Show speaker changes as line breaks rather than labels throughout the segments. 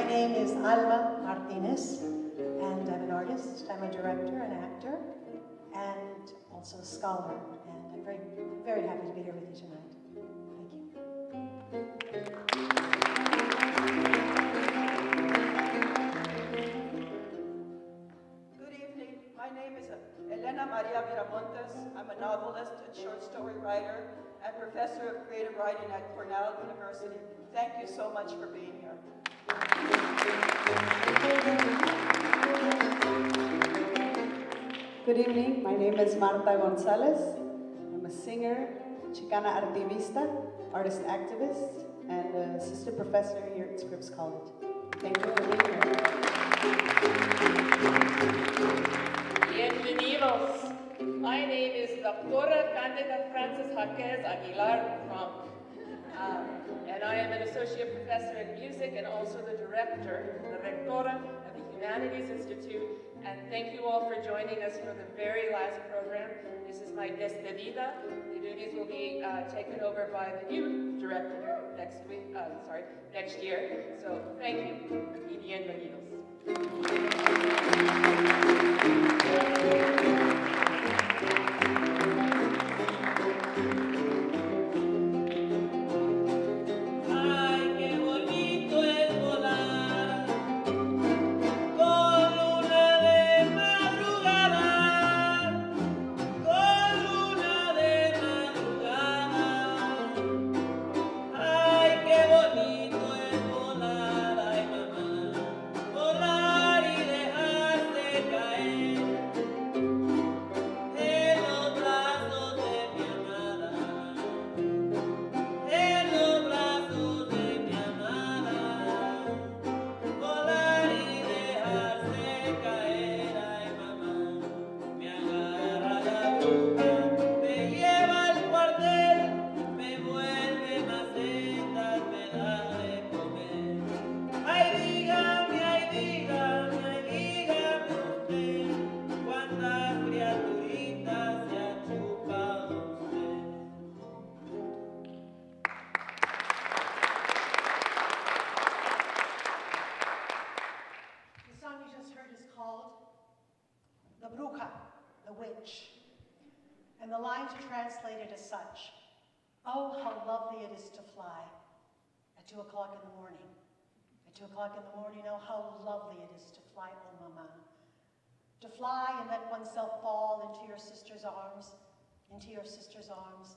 name is Alma Martinez, and I'm an artist, I'm a director, an actor, and also a scholar. And I'm very, very happy to be here with you tonight. Thank you.
Good evening. My name is Helena MarÃ Viramontes. I'm a novelist, a short story writer, and professor of creative writing at Cornell University. Thank you so much for being here.
Good evening, my name is Marta Gonzalez. I'm a singer, Chicana artivista, artist activist, and assistant professor here at Scripps College. Thank you for being here.
Bienvenidos. My name is Doctora Cándida Jáquez Aguilar Trump. And I am an associate professor in music and also the director, the rectora of the Humanities Institute. And thank you all for joining us for the very last program. This is my despedida. The duties will be taken over by the new director next year. So thank you y bienvenidos.
And the lines are translated as such. Oh, how lovely it is to fly at 2 o'clock in the morning. At 2 o'clock in the morning, oh, how lovely it is to fly, oh, mama. To fly and let oneself fall into your sister's arms, into your sister's arms.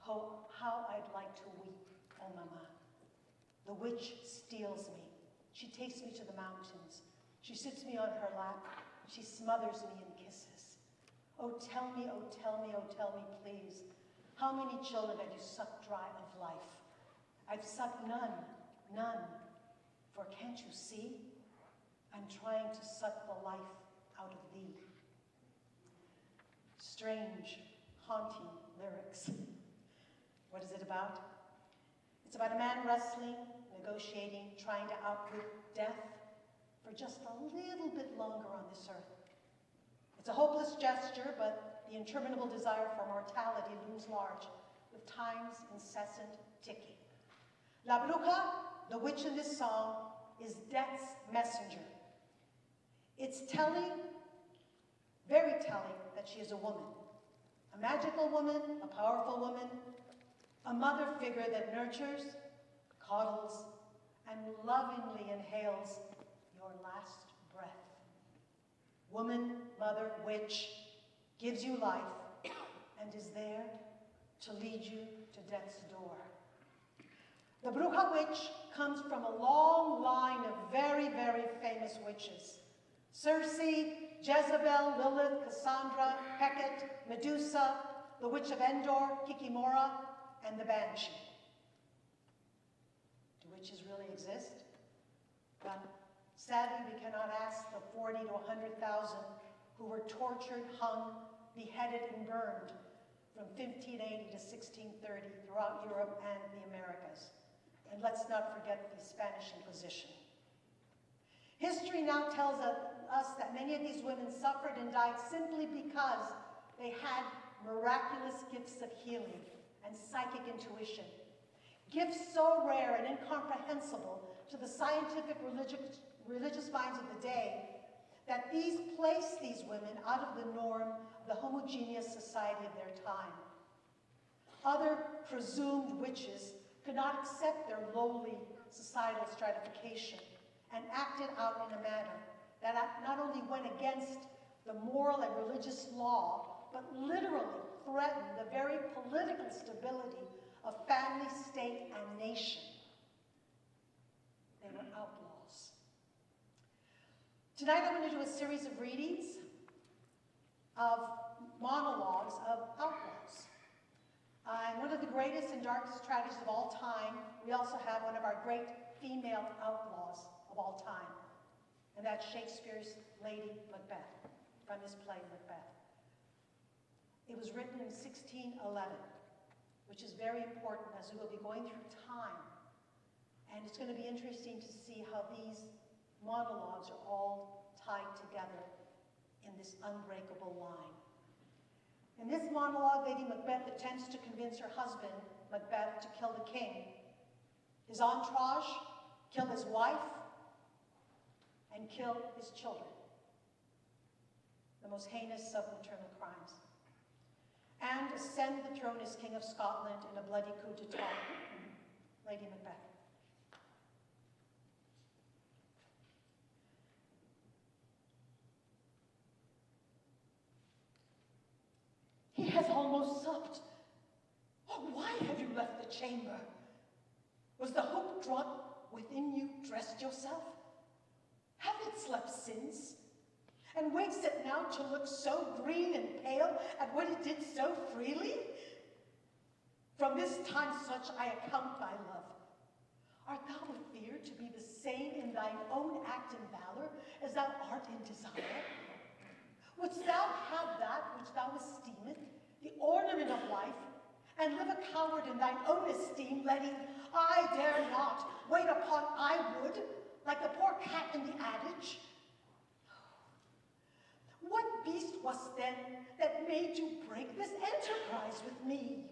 Oh, how I'd like to weep, oh, mama. The witch steals me. She takes me to the mountains. She sits me on her lap. She smothers me in kisses. Oh, tell me, oh, tell me, oh, tell me, please. How many children have you sucked dry of life? I've sucked none, none. For can't you see? I'm trying to suck the life out of thee. Strange, haunting lyrics. What is it about? It's about a man wrestling, negotiating, trying to outwit death for just a little bit longer on this earth. It's a hopeless gesture, but the interminable desire for mortality looms large, with time's incessant ticking. La Bruja, the witch in this song, is death's messenger. It's telling, very telling, that she is a woman. A magical woman, a powerful woman, a mother figure that nurtures, coddles, and lovingly inhales your last breath. Woman, mother, witch, gives you life and is there to lead you to death's door. The Bruja witch comes from a long line of very, very famous witches. Circe, Jezebel, Lilith, Cassandra, Hecate, Medusa, the witch of Endor, Kikimora, and the Banshee. Do witches really exist? Well, sadly, we cannot ask the 40 to 100,000 who were tortured, hung, beheaded, and burned from 1580 to 1630 throughout Europe and the Americas. And let's not forget the Spanish Inquisition. History now tells us that many of these women suffered and died simply because they had miraculous gifts of healing and psychic intuition. gifts so rare and incomprehensible to the scientific religious minds of the day that these place these women out of the norm of the homogeneous society of their time. Other presumed witches could not accept their lowly societal stratification and acted out in a manner that not only went against the moral and religious law, but literally threatened the very political stability of family, state, and nation. They were outlaws. Tonight I'm going to do a series of readings of monologues of outlaws. And one of the greatest and darkest tragedies of all time, we also have one of our great female outlaws of all time. And that's Shakespeare's Lady Macbeth, from his play Macbeth. It was written in 1611, which is very important as we will be going through time. And it's going to be interesting to see how these monologues are all tied together in this unbreakable line. In this monologue, Lady Macbeth attempts to convince her husband, Macbeth, to kill the king. His entourage, kill his wife, and kill his children. The most heinous of maternal crimes. And ascend the throne as King of Scotland in a bloody coup d'etat. Lady Macbeth. He has almost supped. Oh, why have you left the chamber? Was the hope draught within you dressed yourself? Have it slept since? And wakes it now to look so green and pale at what it did so freely? From this time such I account thy love. Art thou afeard to be the same in thine own act and valor as thou art in desire? Wouldst thou have that which thou esteemest, the ornament of life, and live a coward in thine own esteem, letting I dare not wait upon I would, like the poor cat in the adage? What beast was then that made you break this enterprise with me?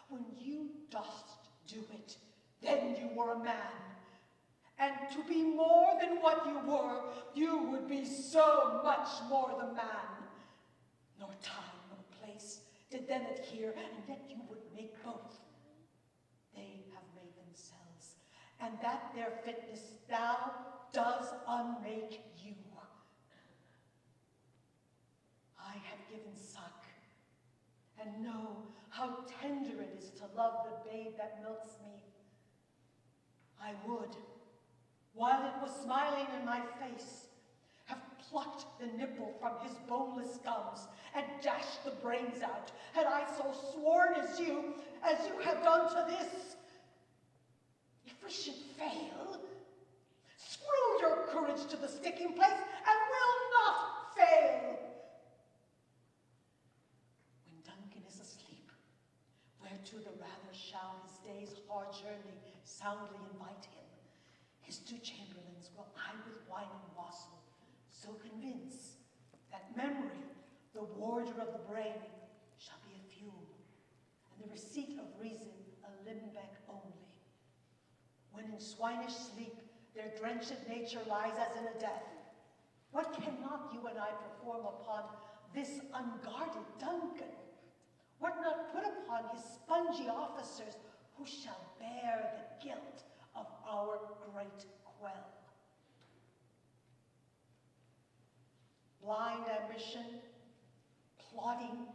When you dost do it, then you were a man. And to be more than what you were, you would be so much more the man. Nor time nor place did then adhere, and yet you would make both. They have made themselves, and that their fitness thou does unmake you. I have given suck, and know how tender it is to love the babe that milks me. I would, while it was smiling in my face, have plucked the nipple from his boneless gums and dashed the brains out, had I so sworn as you have done to this. If we should fail, screw your courage to the sticking place and will not fail. When Duncan is asleep, whereto the rather shall his day's hard journey soundly invite him, his two chamberlains will I with wine and wassail so convince that memory, the warder of the brain, shall be a fume, and the receipt of reason a limbeck only. When in swinish sleep their drenched nature lies as in a death, what cannot you and I perform upon this unguarded Duncan? What not put upon his spongy officers, who shall bear the guilt of our great quell? Blind ambition, plotting,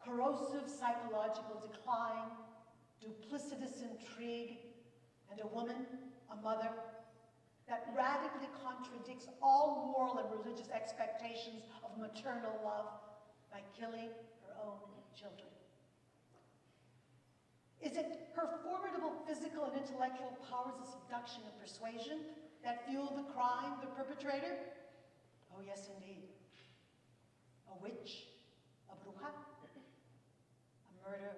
corrosive psychological decline, duplicitous intrigue, and a woman, a mother, that radically contradicts all moral and religious expectations of maternal love by killing her own children. Is it her formidable physical and intellectual powers of seduction and persuasion that fuel the crime, the perpetrator? Oh, yes, indeed. A witch, a bruja, a murderer,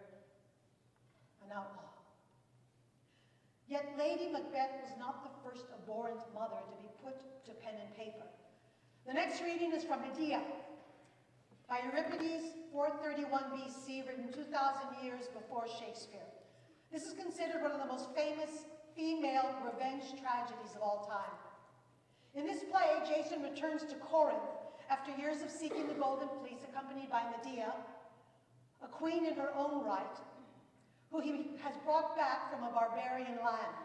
an outlaw. Yet Lady Macbeth was not the first abhorrent mother to be put to pen and paper. The next reading is from Medea, by Euripides, 431 BC, written 2,000 years before Shakespeare. This is considered one of the most famous female revenge tragedies of all time. In this play, Jason returns to Corinth after years of seeking the Golden Fleece, accompanied by Medea, a queen in her own right, who he has brought back from a barbarian land.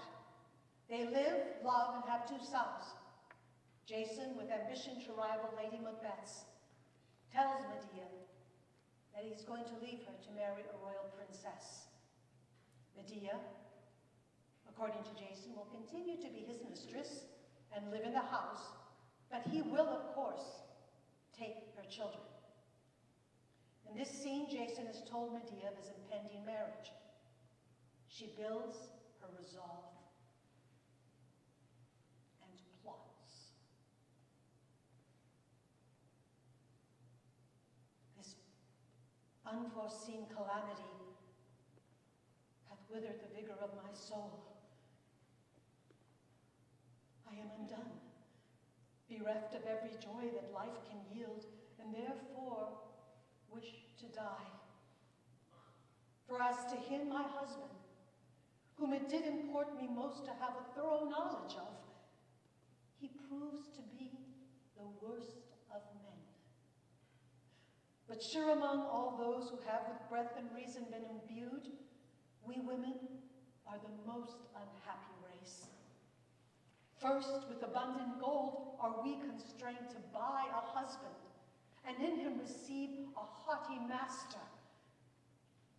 They live, love, and have 2 sons. Jason, with ambition to rival Lady Macbeth's, tells Medea that he's going to leave her to marry a royal princess. Medea, according to Jason, will continue to be his mistress and live in the house, but he will, of course, take her children. In this scene, Jason has told Medea of his impending marriage. She builds her resolve and plots. This unforeseen calamity hath withered the vigor of my soul. I am undone, bereft of every joy that life can yield, and therefore wish to die. For as to him, my husband, whom it did import me most to have a thorough knowledge of, he proves to be the worst of men. But sure among all those who have with breath and reason been imbued, we women are the most unhappy race. First, with abundant gold are we constrained to buy a husband, and in him receive a haughty master.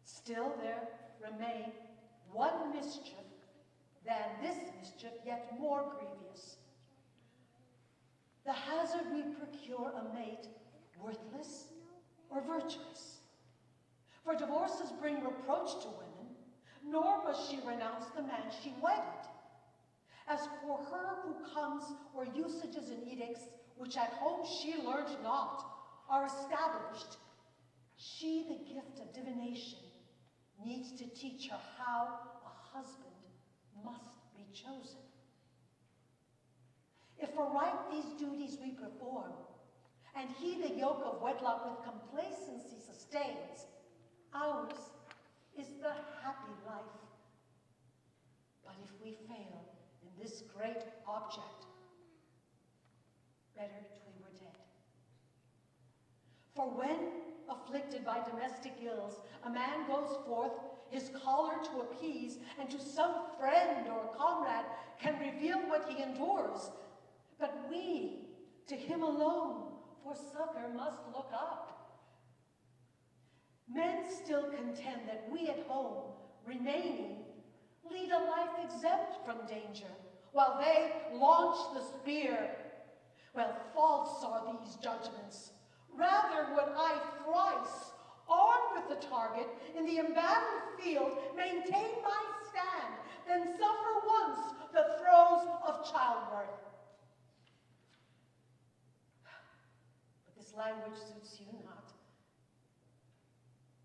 Still there remain one mischief, than this mischief yet more grievous. The hazard we procure a mate worthless or virtuous. For divorces bring reproach to women, nor must she renounce the man she wedded. As for her who comes where usages and edicts, which at home she learned not, are established, she, the gift of divination, needs to teach her how a husband must be chosen. If aright these duties we perform, and he the yoke of wedlock with complacency sustains, ours is the happy life. But if we fail in this great object, better we were dead. For when, afflicted by domestic ills, a man goes forth his choler to appease, and to some friend or comrade can reveal what he endures, but we to him alone for succor must look up. Men still contend that we at home, remaining, lead a life exempt from danger, while they launch the spear. Well, false are these judgments. Rather would I thrice, armed with the target, in the embattled field, maintain my stand, than suffer once the throes of childbirth. But this language suits you not.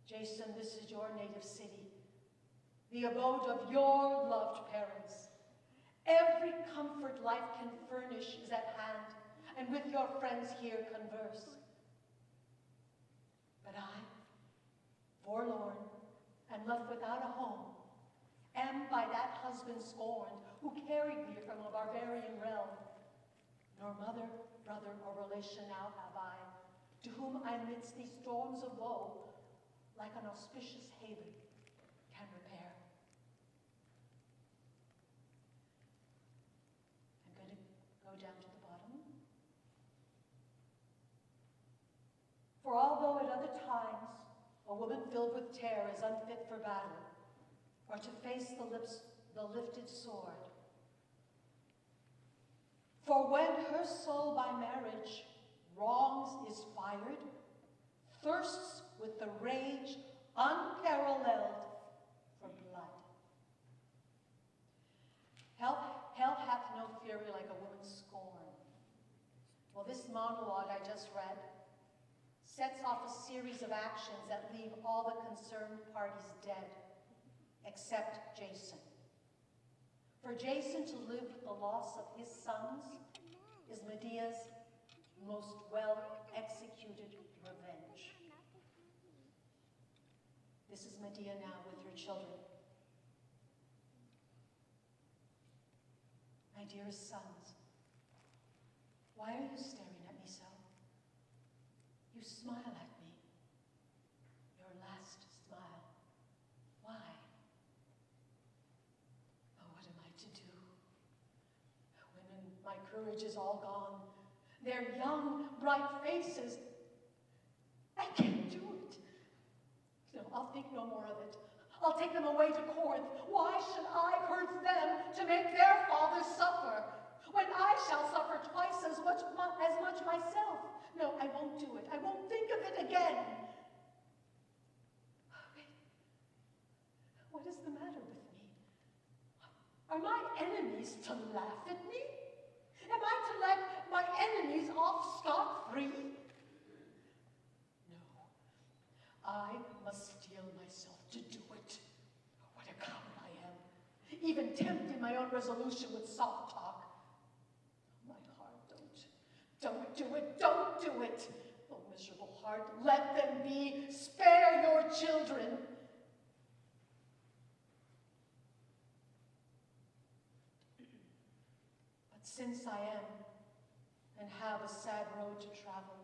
Jason, this is your native city, the abode of your loved parents. Every comfort life can furnish is at hand, and with your friends here converse. But I, forlorn and left without a home, am by that husband scorned who carried me from a barbarian realm. Nor mother, brother, or relation now have I, to whom I amidst these storms of woe, like an auspicious haven, can repair. I'm going to go down to the bottom. For although at other times a woman filled with terror is unfit for battle, or to face the lifted sword, for when her soul by marriage wrongs is fired, thirsts with the rage unparalleled for blood. Hell hath no fury like a woman's scorn. Well, this monologue I just read sets off a series of actions that leave all the concerned parties dead, except Jason. For Jason to live with the loss of his sons is Medea's most well-executed revenge. This is Medea now with her children. dearest sons, why are you staring at me so? You smile at me, your last smile. Why? Oh, what am I to do? Women, my courage is all gone. Their young, bright faces, I can't do it. No, I'll think no more of it. I'll take them away to Corinth. Why should I hurt them to make their fathers suffer, when I shall suffer twice as much myself? No, I won't do it. I won't think of it again. Wait. What is the matter with me? Are my enemies to laugh at me? Am I to let my enemies off scot-free? No. I must steel myself to do it. What a coward I am. Even tempting my own resolution with soft talk. My heart, don't do it, don't do it. Oh, miserable heart, let them be. Spare your children. But since I am and have a sad road to travel,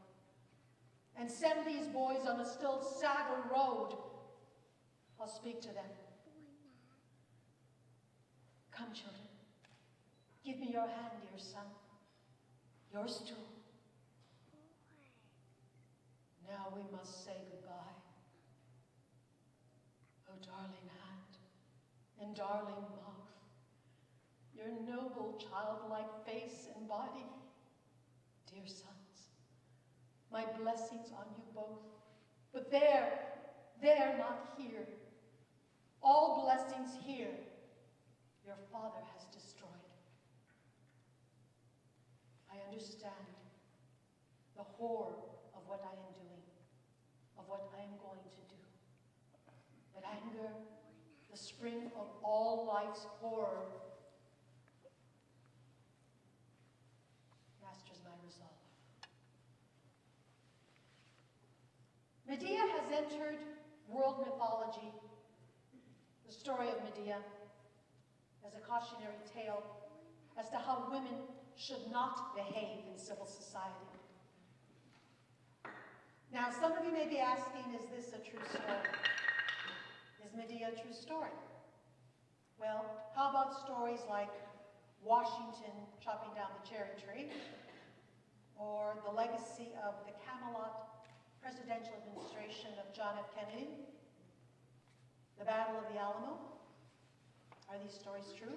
and send these boys on a still sadder road, I'll speak to them. Come, children. Give me your hand, dear son. Yours too. Now we must say goodbye. Oh, darling hand and darling mouth, your noble childlike face and body, dear sons, my blessings on you both. But they're not here. All blessings here your father has destroyed. I understand the horror of what I am doing, of what I am going to do. But anger, the spring of all life's horror, masters my resolve. Medea has entered world mythology, the story of Medea, as a cautionary tale as to how women should not behave in civil society. Now, some of you may be asking, is this a true story? Is Medea a true story? Well, how about stories like Washington chopping down the cherry tree, or the legacy of the Camelot presidential administration of John F. Kennedy, the Battle of the Alamo? Are these stories true?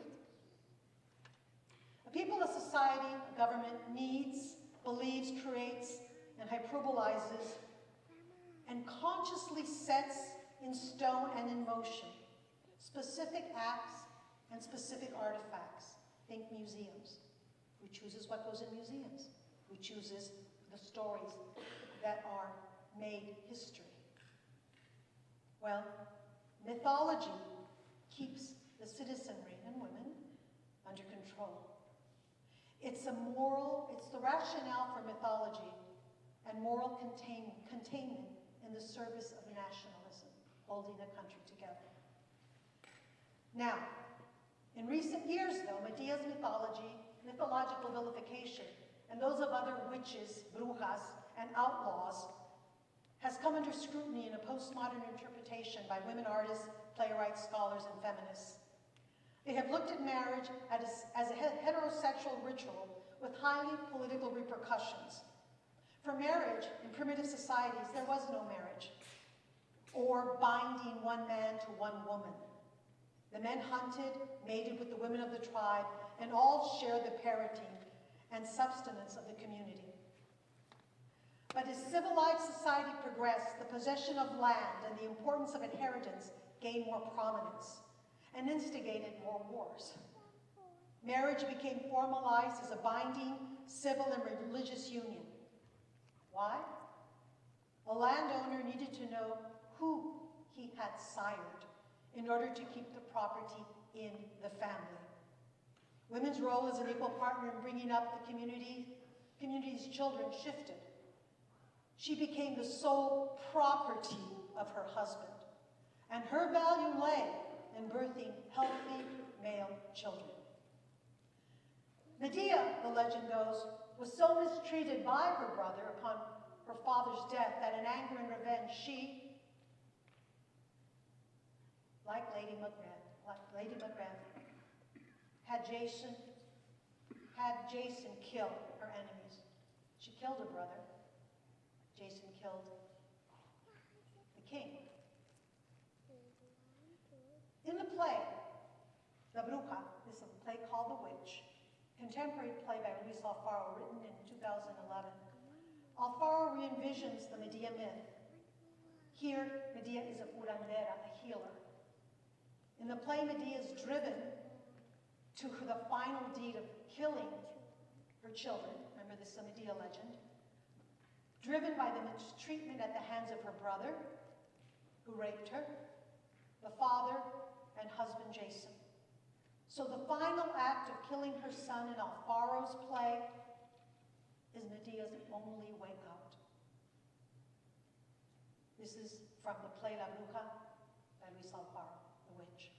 A people, a society, a government needs, believes, creates, and hyperbolizes, and consciously sets in stone and in motion specific acts and specific artifacts. Think museums. Who chooses what goes in museums? Who chooses the stories that are made history? Well, mythology keeps the citizenry and women under control. It's the rationale for mythology and moral containment in the service of nationalism, holding the country together. Now, in recent years, though, Medea's mythological vilification, and those of other witches, brujas, and outlaws, has come under scrutiny in a postmodern interpretation by women artists, playwrights, scholars, and feminists. They have looked at marriage as a heterosexual ritual with highly political repercussions. For marriage, in primitive societies, there was no marriage, or binding one man to one woman. The men hunted, mated with the women of the tribe, and all shared the parenting and subsistence of the community. But as civilized society progressed, the possession of land and the importance of inheritance gained more prominence and instigated more wars. Marriage became formalized as a binding civil and religious union. Why? A landowner needed to know who he had sired in order to keep the property in the family. Women's role as an equal partner in bringing up the community's children shifted. She became the sole property of her husband, and her value lay in birthing healthy male children. legend goes, was so mistreated by her brother upon her father's death that in anger and revenge she, like Lady Macbeth, had Jason kill her enemies. She killed her brother. Jason killed the king. In the play, La Bruja, this is a play called The Witch, contemporary play by Luis Alfaro, written in 2011. Alfaro re-envisions the Medea myth. Here, Medea is a curandera, a healer. In the play, Medea is driven to the final deed of killing her children. Remember, this is a Medea legend. Driven by the mistreatment at the hands of her brother, who raped her, the father, and husband Jason. So the final act of killing her son in Alfaro's play is Medea's only way out. This is from the play La Bruja by Luis Alfaro, The Witch.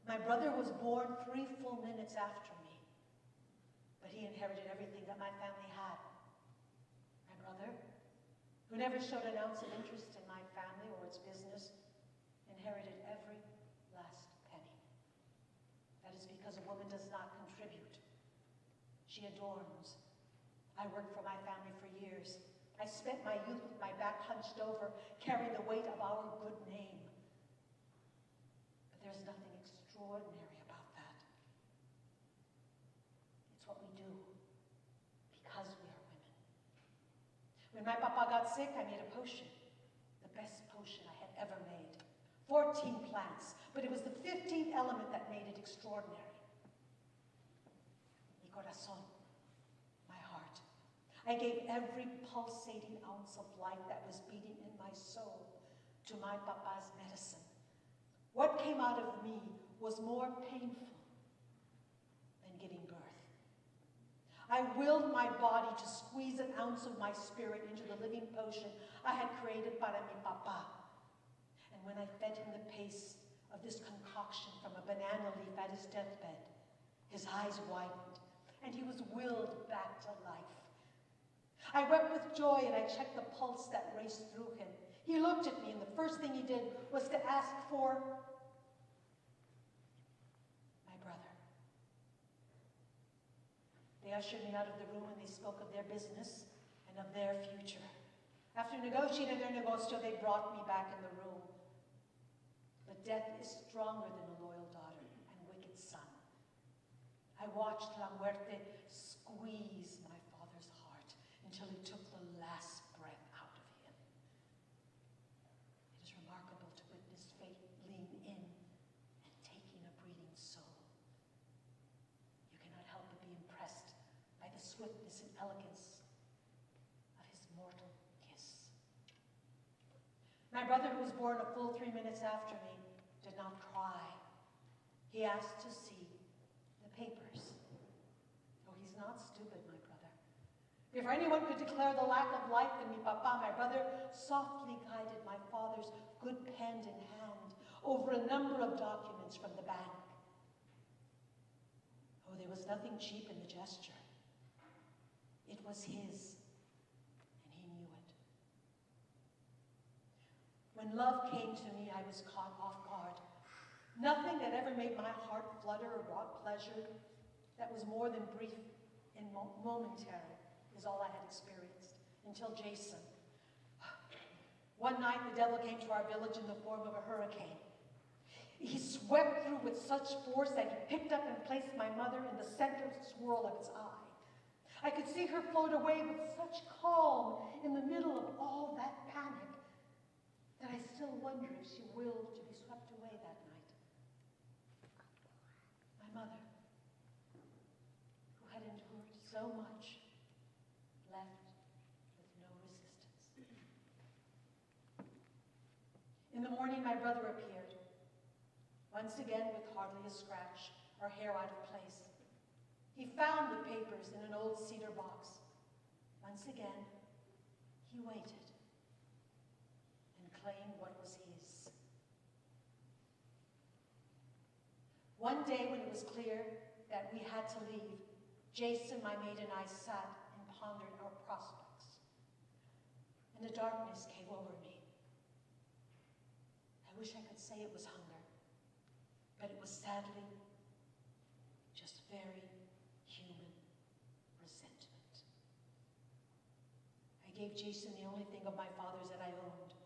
My brother was born 3 full minutes after me, but he inherited everything that my family had. My brother, who never showed an ounce of interest in my family or its business, inherited every last penny. That is because a woman does not contribute. She adorns. I worked for my family for years. I spent my youth with my back hunched over, carrying the weight of our good name. But there's nothing extraordinary about that. It's what we do because we are women. When my papa got sick, I made a potion, the best potion I had ever made. 14 plants, but it was the 15th element that made it extraordinary. Mi corazón, my heart. I gave every pulsating ounce of life that was beating in my soul to my papa's medicine. What came out of me was more painful than giving birth. I willed my body to squeeze an ounce of my spirit into the living potion I had created para mi papa. And when I fed him the paste of this concoction from a banana leaf at his deathbed, his eyes widened, and he was willed back to life. I wept with joy, and I checked the pulse that raced through him. He looked at me, and the first thing he did was to ask for my brother. They ushered me out of the room, and they spoke of their business and of their future. After negotiating their negocio, they brought me back in the room. But death is stronger than a loyal daughter and wicked son. I watched La Muerte squeeze my father's heart until he took the last breath out of him. It is remarkable to witness fate lean in and taking a breathing soul. You cannot help but be impressed by the swiftness and elegance of his mortal kiss. My brother, who was born a full 3 minutes after me, did not cry. He asked to see the papers. Oh, he's not stupid, my brother. If anyone could declare the lack of life in me, papa, my brother softly guided my father's good pen in hand over a number of documents from the bank. Oh, there was nothing cheap in the gesture. It was his, and he knew it. When love came to me, I was caught off guard. Nothing that ever made my heart flutter or brought pleasure that was more than brief and momentary is all I had experienced until Jason. One night, the devil came to our village in the form of a hurricane. He swept through with such force that he picked up and placed my mother in the center of the swirl of its eye. I could see her float away with such calm in the middle of all that panic that I still wonder if she willed to be swept away that night. My mother, who had endured so much, left with no resistance. In the morning, my brother appeared, once again with hardly a scratch or hair out of place. He found the papers in an old cedar box. Once again, he waited and claimed what was his. One day when it was clear that we had to leave, Jason, my maid, and I sat and pondered our prospects. And a darkness came over me. I wish I could say it was hunger, but it was sadly just very human resentment. I gave Jason the only thing of my father's that I owned,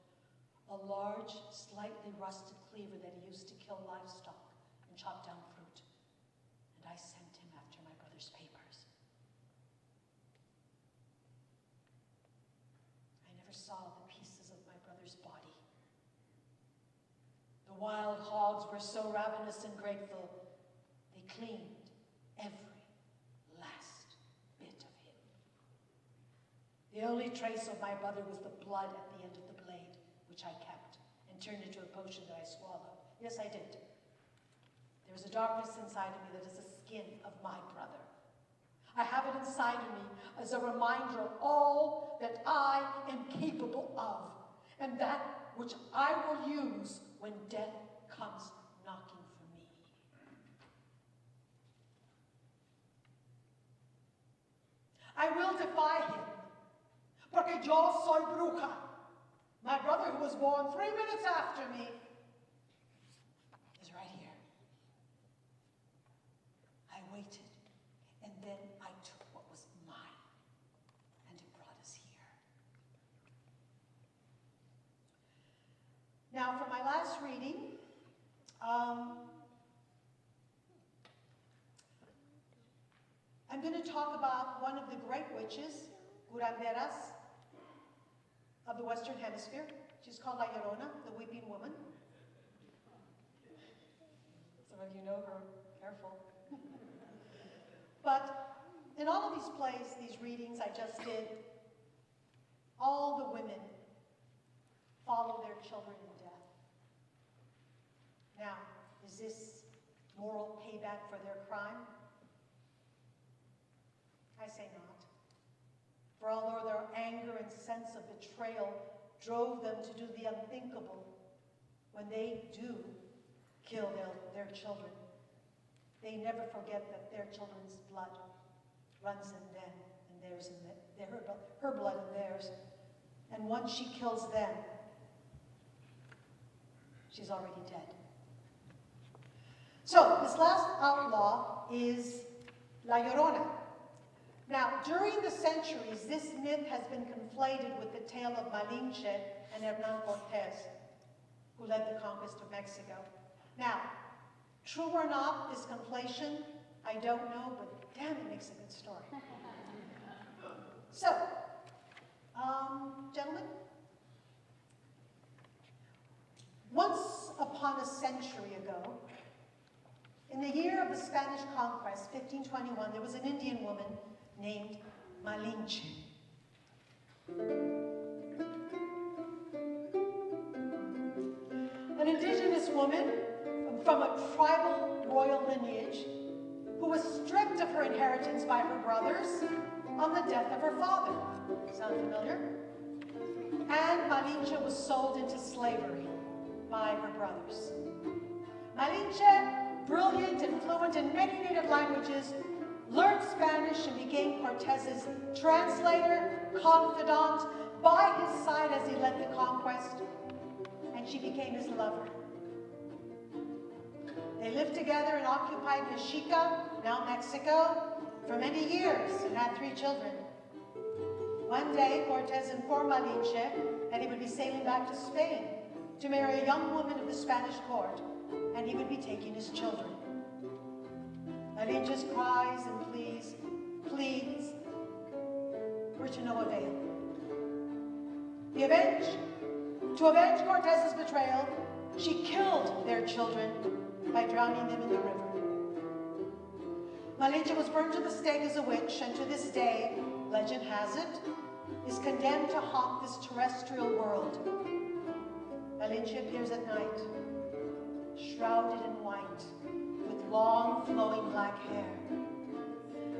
a large, slightly rusted cleaver that he used to kill livestock and chop down fruit. And I sent him after my brother's papers. I never saw the pieces of my brother's body. The wild hogs were so ravenous and grateful, they cleaned every last bit of him. The only trace of my brother was the blood at the end of the blade, which I kept and turned into a potion that I swallowed. Yes, I did. There is a darkness inside of me that is the skin of my brother. I have it inside of me as a reminder of all that I am capable of, and that which I will use when death comes knocking for me. I will defy him, porque yo soy bruja. My brother, who was born 3 minutes after me, is right here. I waited, and then I took what was mine, and it brought us here. Now, for my last reading, I'm going to talk about one of the great witches, curanderas, of the Western Hemisphere. She's called La Llorona, the weeping woman. Some of you know her, careful. But in all of these plays, these readings I just did, all the women follow their children in death. Now, is this moral payback for their crime? I say not. For although their anger and sense of betrayal drove them to do the unthinkable, when they do kill their children, they never forget that their children's blood runs in them and theirs in her blood and theirs. And once she kills them, she's already dead. So this last outlaw is La Llorona. Now, during the centuries, this myth has been conflated with the tale of Malinche and Hernán Cortés, who led the conquest of Mexico. Now, true or not, this conflation, I don't know, but damn, it makes a good story. So, gentlemen, once upon a century ago, in the year of the Spanish conquest, 1521, there was an Indian woman named Malinche. An indigenous woman from a tribal royal lineage who was stripped of her inheritance by her brothers on the death of her father. Sound familiar? And Malinche was sold into slavery by her brothers. Malinche, brilliant and fluent in many native languages, learned Spanish and became Cortés's translator, confidant, by his side as he led the conquest, and she became his lover. They lived together in occupied Mexica, now Mexico, for many years and had 3 children. One day, Cortés informed Malinche that he would be sailing back to Spain to marry a young woman of the Spanish court, and he would be taking his children. Malinche's cries and pleads were to no avail. To avenge Cortés's betrayal, she killed their children by drowning them in the river. Malinche was burned to the stake as a witch, and to this day, legend has it, is condemned to haunt this terrestrial world. Malinche appears at night, shrouded in white, with long, flowing black hair.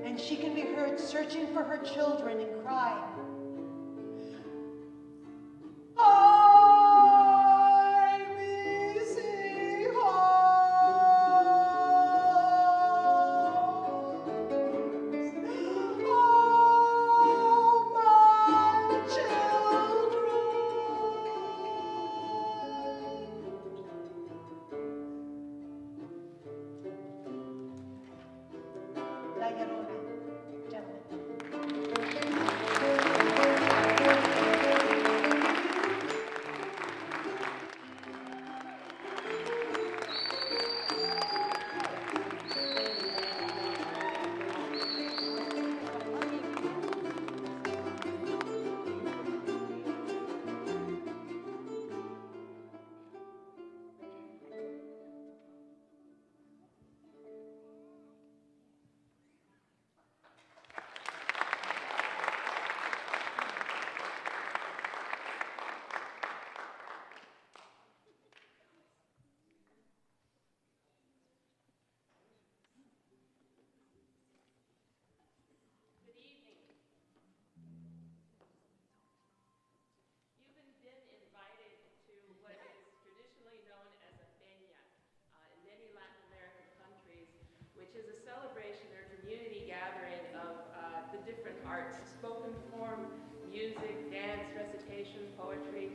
And she can be heard searching for her children and crying, "Ay, mis hijos!"
arts, spoken form, music, dance, recitation, poetry,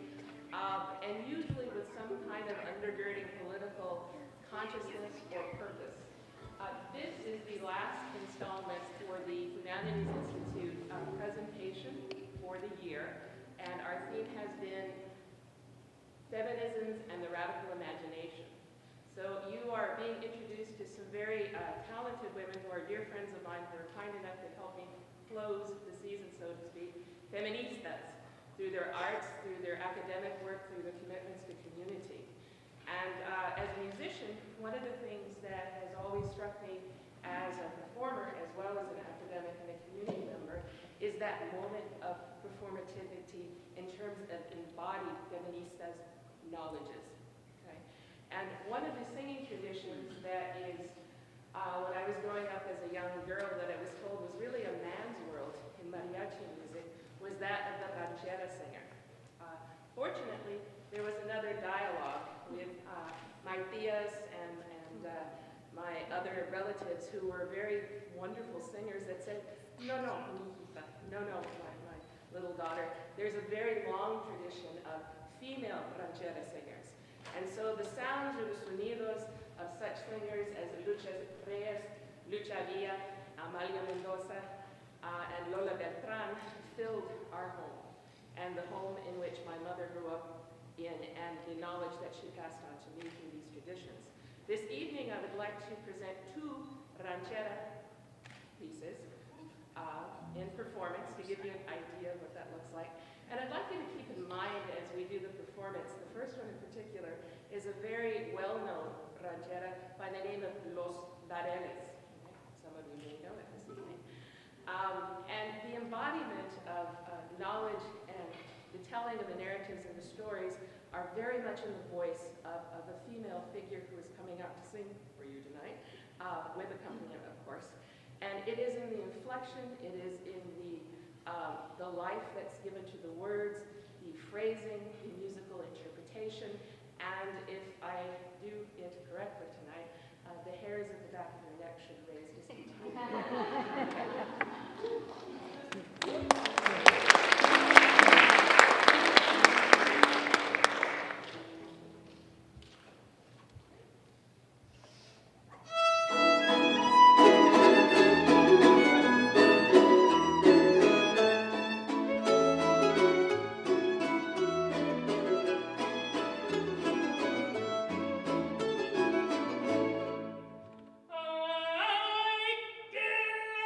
and usually with some kind of undergirding political consciousness or purpose. This is the last installment for the Humanities Institute presentation for the year, and our theme has been Feminisms and the Radical Imagination. So you are being introduced to some very talented women who are dear friends of mine who are kind enough to help me close the season, so to speak, feministas, through their arts, through their academic work, through their commitments to community. And as a musician, one of the things that has always struck me as a performer, as well as an academic and a community member, is that moment of performativity in terms of embodied feministas knowledges. Okay? And one of the singing traditions that is, when I was growing up as a young girl, that I was told was really a man's world in mariachi music, was that of the ranchera singer. Fortunately, there was another dialogue with my tias and my other relatives who were very wonderful singers that said, no, mijita, no, my little daughter. There's a very long tradition of female ranchera singers. And so the sounds or the sonidos of such singers as Lucha Reyes, Lucha Villa, Amalia Mendoza, and Lola Beltran filled our home, and the home in which my mother grew up in, and the knowledge that she passed on to me through these traditions. This evening I would like to present two ranchera pieces in performance to give you an idea of what that looks like. And I'd like you to keep in mind as we do the performance, the first one in particular is a very well-known ranchera by the name of Los Bareles. Some of you may know it this evening. And the embodiment of knowledge and the telling of the narratives and the stories are very much in the voice of a female figure who is coming out to sing for you tonight, with accompaniment, of course. And it is in the inflection, it is in the life that's given to the words, the phrasing, the musical interpretation, and if I do it correctly tonight, the hairs at the back of your neck should raise just a tiny bit.
Ay, que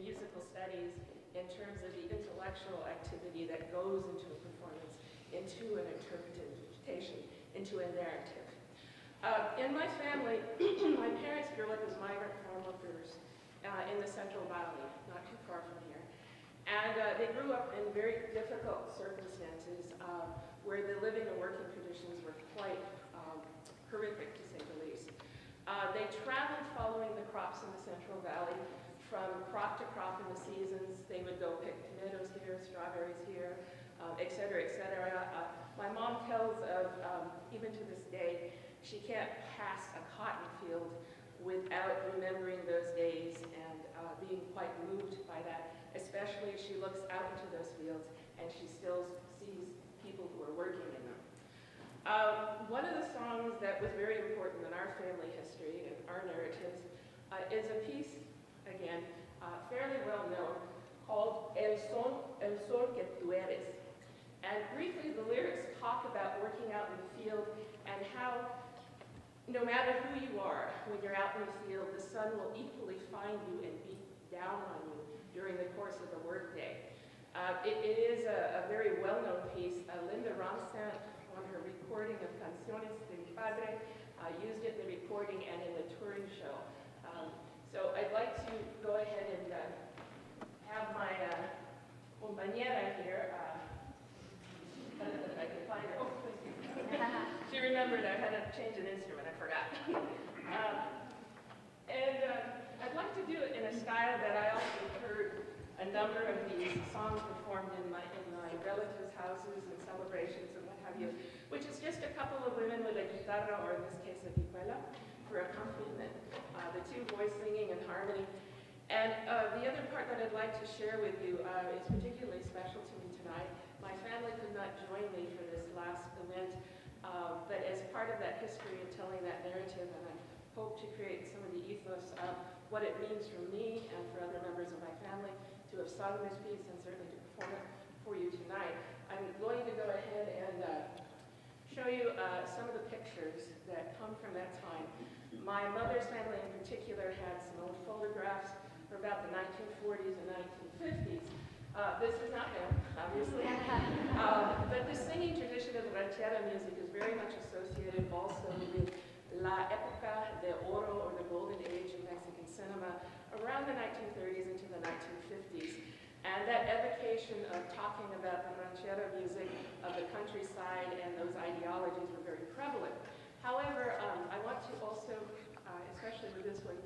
musical studies in terms of the intellectual activity that goes into a performance, into an interpretation, into a narrative. In my family, my parents grew up as migrant farm workers in the Central Valley, not too far from here. And they grew up in very difficult circumstances where the living and working conditions were quite horrific, to say the least. They traveled following the crops in the Central Valley from crop to crop in the seasons. They would go pick tomatoes here, strawberries here, et cetera, et cetera. My mom tells of, even to this day, she can't pass a cotton field without remembering those days and being quite moved by that, especially as she looks out into those fields and she still sees people who are working in them. One of the songs that was very important in our family history and our narratives is a piece, again, fairly well known, called El Sol que tú eres. And briefly, the lyrics talk about working out in the field and how no matter who you are, when you're out in the field, the sun will equally find you and beat down on you during the course of the workday. It is a very well-known piece. Linda Ronstadt, on her recording of Canciones de mi Padre, used it in the recording and in the touring show. So I'd like to go ahead and have my compañera here. If I can find her. Oh, she remembered I had to change an instrument. I forgot. I'd like to do it in a style that I also heard a number of these songs performed in my relatives' houses and celebrations and what have you, which is just a couple of women with a guitarra, or in this case a vihuela, for accompaniment. The two voice singing in harmony. And the other part that I'd like to share with you is particularly special to me tonight. My family could not join me for this last event, but as part of that history and telling that narrative, and I hope to create some of the ethos of what it means for me and for other members of my family to have sung this piece and certainly to perform it for you tonight, I'm going to go ahead and show you some of the pictures that come from that time. My mother's family in particular had some old photographs from about the 1940s and 1950s. This is not them, obviously. But the singing tradition of ranchera music is very much associated also with la época de oro, or the golden age of Mexican cinema, around the 1930s into the 1950s. And that evocation of talking about the ranchera music of the countryside and those ideologies were very prevalent. However, I want to also, especially with this one,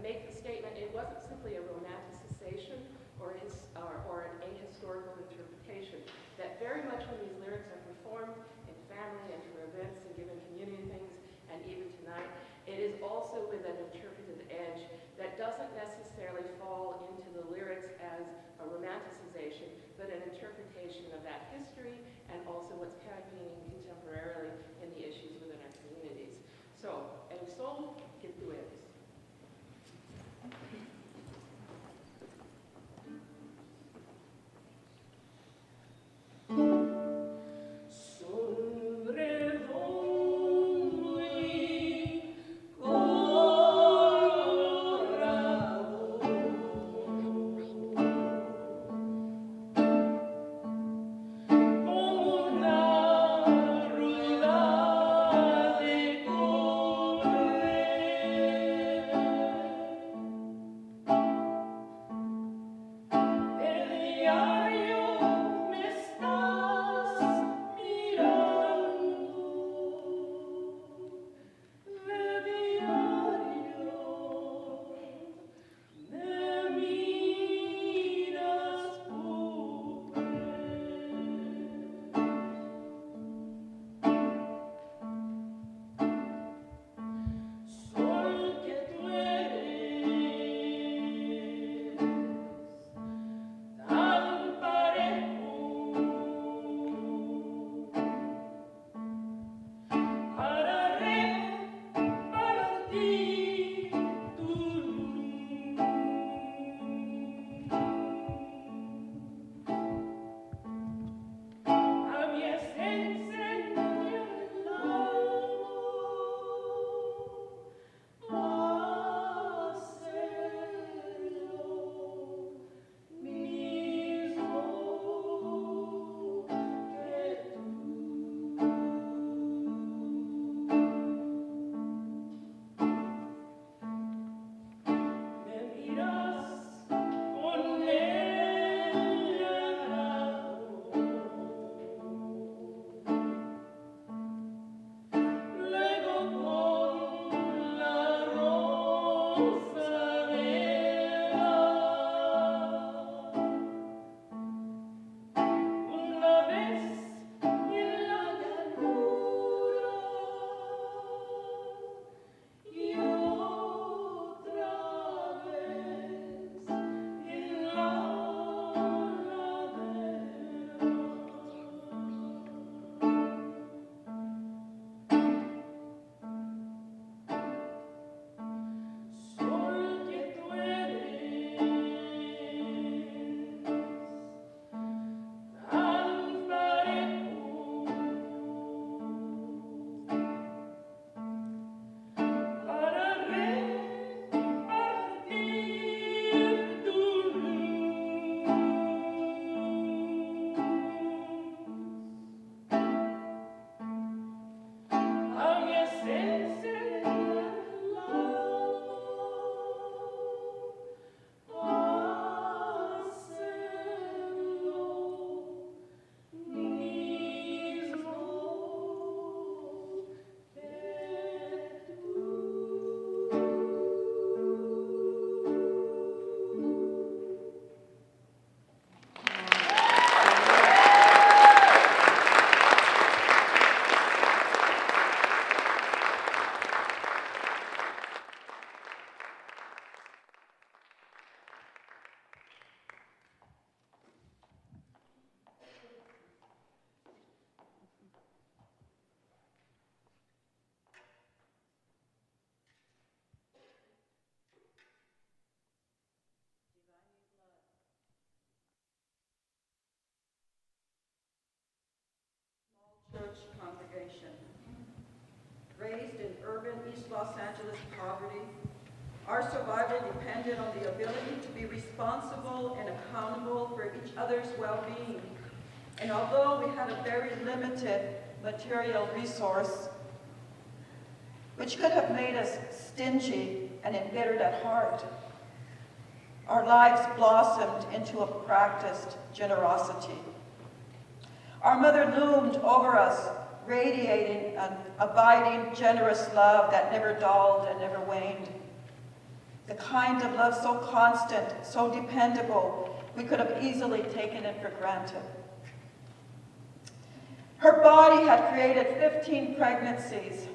make the statement it wasn't simply a romanticization or an ahistorical interpretation. That very much when these lyrics are performed in family and for events and given community things, and even tonight, it is also with an interpretive edge that doesn't necessarily fall into the lyrics as a romanticization, but an interpretation of that history and also what's happening contemporarily in the issues within our communities. So, El Sol que tú eres.
Oh
foundation. Raised in urban East Los Angeles poverty, our survival depended on the ability to be responsible and accountable for each other's well-being. And although we had a very limited material resource, which could have made us stingy and embittered at heart, our lives blossomed into a practiced generosity. Our mother loomed over us, radiating an abiding, generous love that never dulled and never waned. The kind of love so constant, so dependable, we could have easily taken it for granted. Her body had created 15 pregnancies,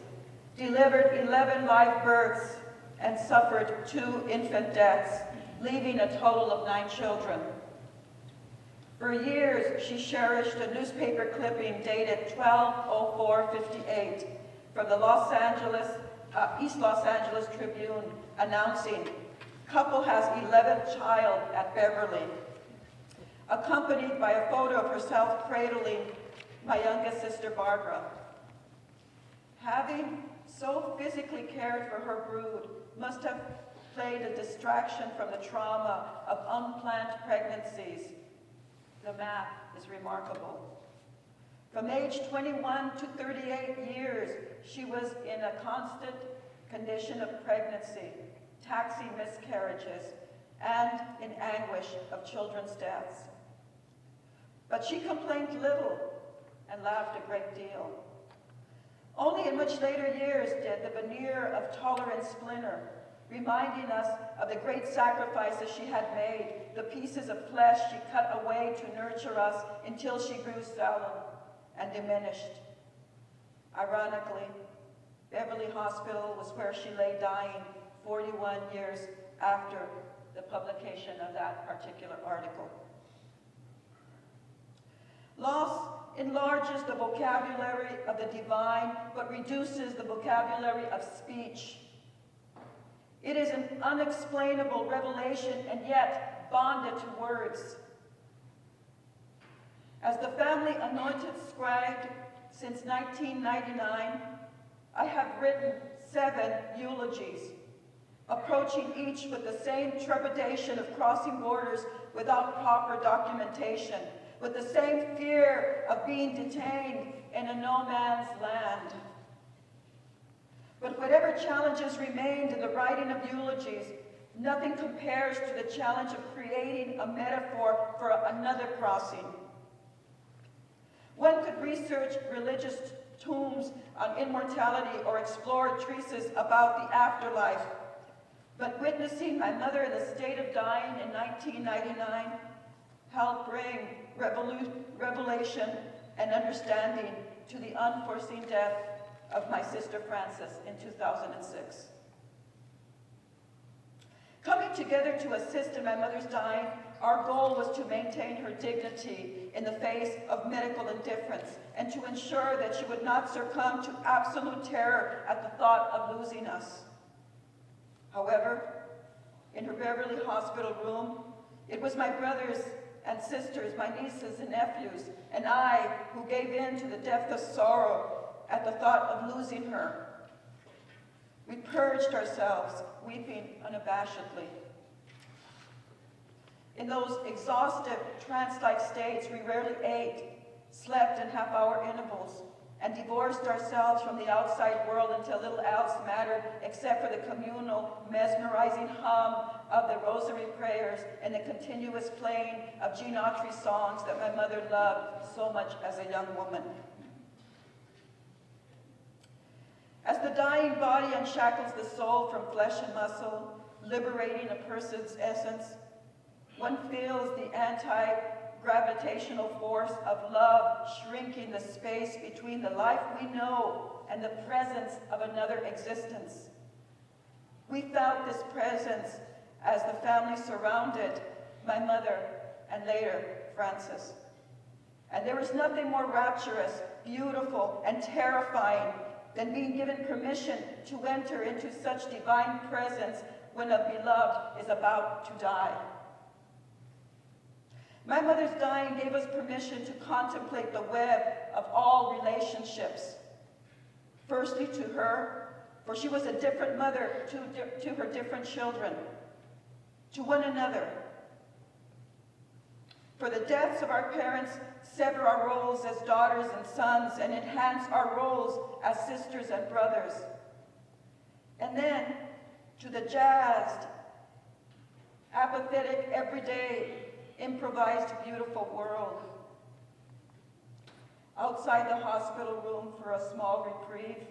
delivered 11 live births, and suffered 2 infant deaths, leaving a total of 9 children. For years, she cherished a newspaper clipping dated 12/04/58 from the East Los Angeles Tribune announcing, "Couple has 11th child at Beverly," accompanied by a photo of herself cradling my youngest sister, Barbara. Having so physically cared for her brood must have played a distraction from the trauma of unplanned pregnancies. The math is remarkable. From age 21 to 38 years, she was in a constant condition of pregnancy, taxing miscarriages, and in anguish of children's deaths. But she complained little and laughed a great deal. Only in much later years did the veneer of tolerance splinter, reminding us of the great sacrifices she had made, the pieces of flesh she cut away to nurture us until she grew sullen and diminished. Ironically, Beverly Hospital was where she lay dying 41 years after the publication of that particular article. Loss enlarges the vocabulary of the divine, but reduces the vocabulary of speech. It is an unexplainable revelation and yet bonded to words. As the family anointed scribe since 1999, I have written 7 eulogies, approaching each with the same trepidation of crossing borders without proper documentation, with the same fear of being detained in a no man's land. But whatever challenges remained in the writing of eulogies, nothing compares to the challenge of creating a metaphor for another crossing. One could research religious tombs on immortality or explore treatises about the afterlife, but witnessing my mother in the state of dying in 1999 helped bring revelation and understanding to the unforeseen death of my sister Frances in 2006. Coming together to assist in my mother's dying, our goal was to maintain her dignity in the face of medical indifference and to ensure that she would not succumb to absolute terror at the thought of losing us. However, in her Beverly Hospital room, it was my brothers and sisters, my nieces and nephews, and I who gave in to the depth of sorrow at the thought of losing her. We purged ourselves, weeping unabashedly. In those exhaustive, trance-like states, we rarely ate, slept in half-hour intervals, and divorced ourselves from the outside world until little else mattered except for the communal, mesmerizing hum of the rosary prayers and the continuous playing of Gene Autry songs that my mother loved so much as a young woman. As the dying body unshackles the soul from flesh and muscle, liberating a person's essence, one feels the anti-gravitational force of love shrinking the space between the life we know and the presence of another existence. We felt this presence as the family surrounded my mother and later Frances. And there was nothing more rapturous, beautiful, and terrifying than being given permission to enter into such divine presence when a beloved is about to die. My mother's dying gave us permission to contemplate the web of all relationships, Firstly to her, for she was a different mother to her different children, to one another. For the deaths of our parents sever our roles as daughters and sons and enhance our roles as sisters and brothers. And then to the jazzed, apathetic, everyday, improvised, beautiful world. Outside the hospital room for a small reprieve,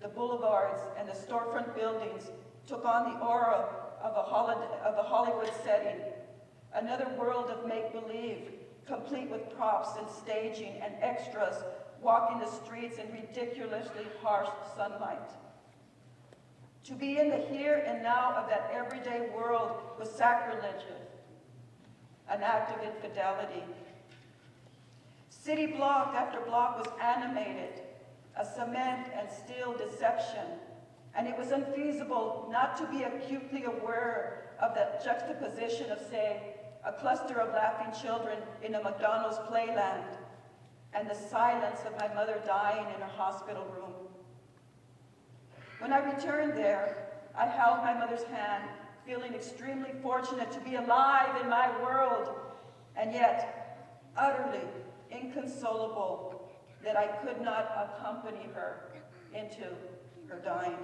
the boulevards and the storefront buildings took on the aura of a Hollywood setting, another world of make-believe, complete with props and staging and extras walking the streets in ridiculously harsh sunlight. To be in the here and now of that everyday world was sacrilegious, an act of infidelity. City block after block was animated, a cement and steel deception, and it was unfeasible not to be acutely aware of the juxtaposition of, say, a cluster of laughing children in a McDonald's playland, and the silence of my mother dying in her hospital room. When I returned there, I held my mother's hand, feeling extremely fortunate to be alive in my world, and yet utterly inconsolable that I could not accompany her into her dying.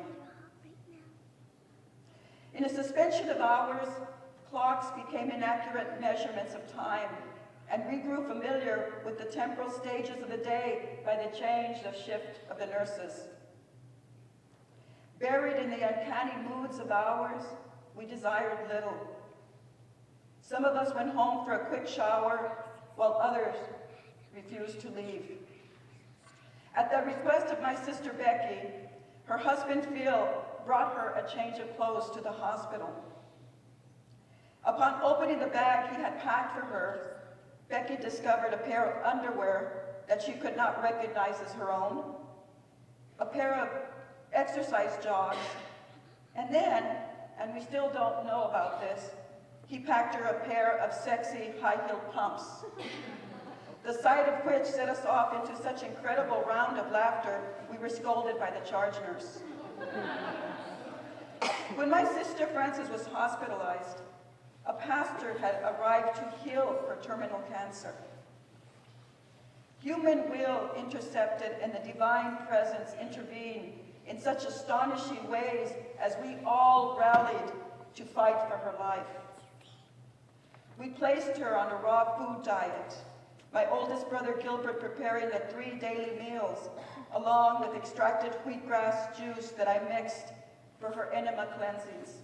In a suspension of hours, clocks became inaccurate measurements of time, and we grew familiar with the temporal stages of the day by the change of shift of the nurses. Buried in the uncanny moods of hours, we desired little. Some of us went home for a quick shower, while others refused to leave. At the request of my sister Becky, her husband Phil brought her a change of clothes to the hospital. Upon opening the bag he had packed for her, Becky discovered a pair of underwear that she could not recognize as her own, a pair of exercise jogs, and then, and we still don't know about this, he packed her a pair of sexy high-heeled pumps, the sight of which set us off into such incredible round of laughter, we were scolded by the charge nurse. When my sister Frances was hospitalized, a pastor had arrived to heal her terminal cancer. Human will intercepted and the divine presence intervened in such astonishing ways as we all rallied to fight for her life. We placed her on a raw food diet, my oldest brother Gilbert preparing the 3 daily meals, along with extracted wheatgrass juice that I mixed for her enema cleansings.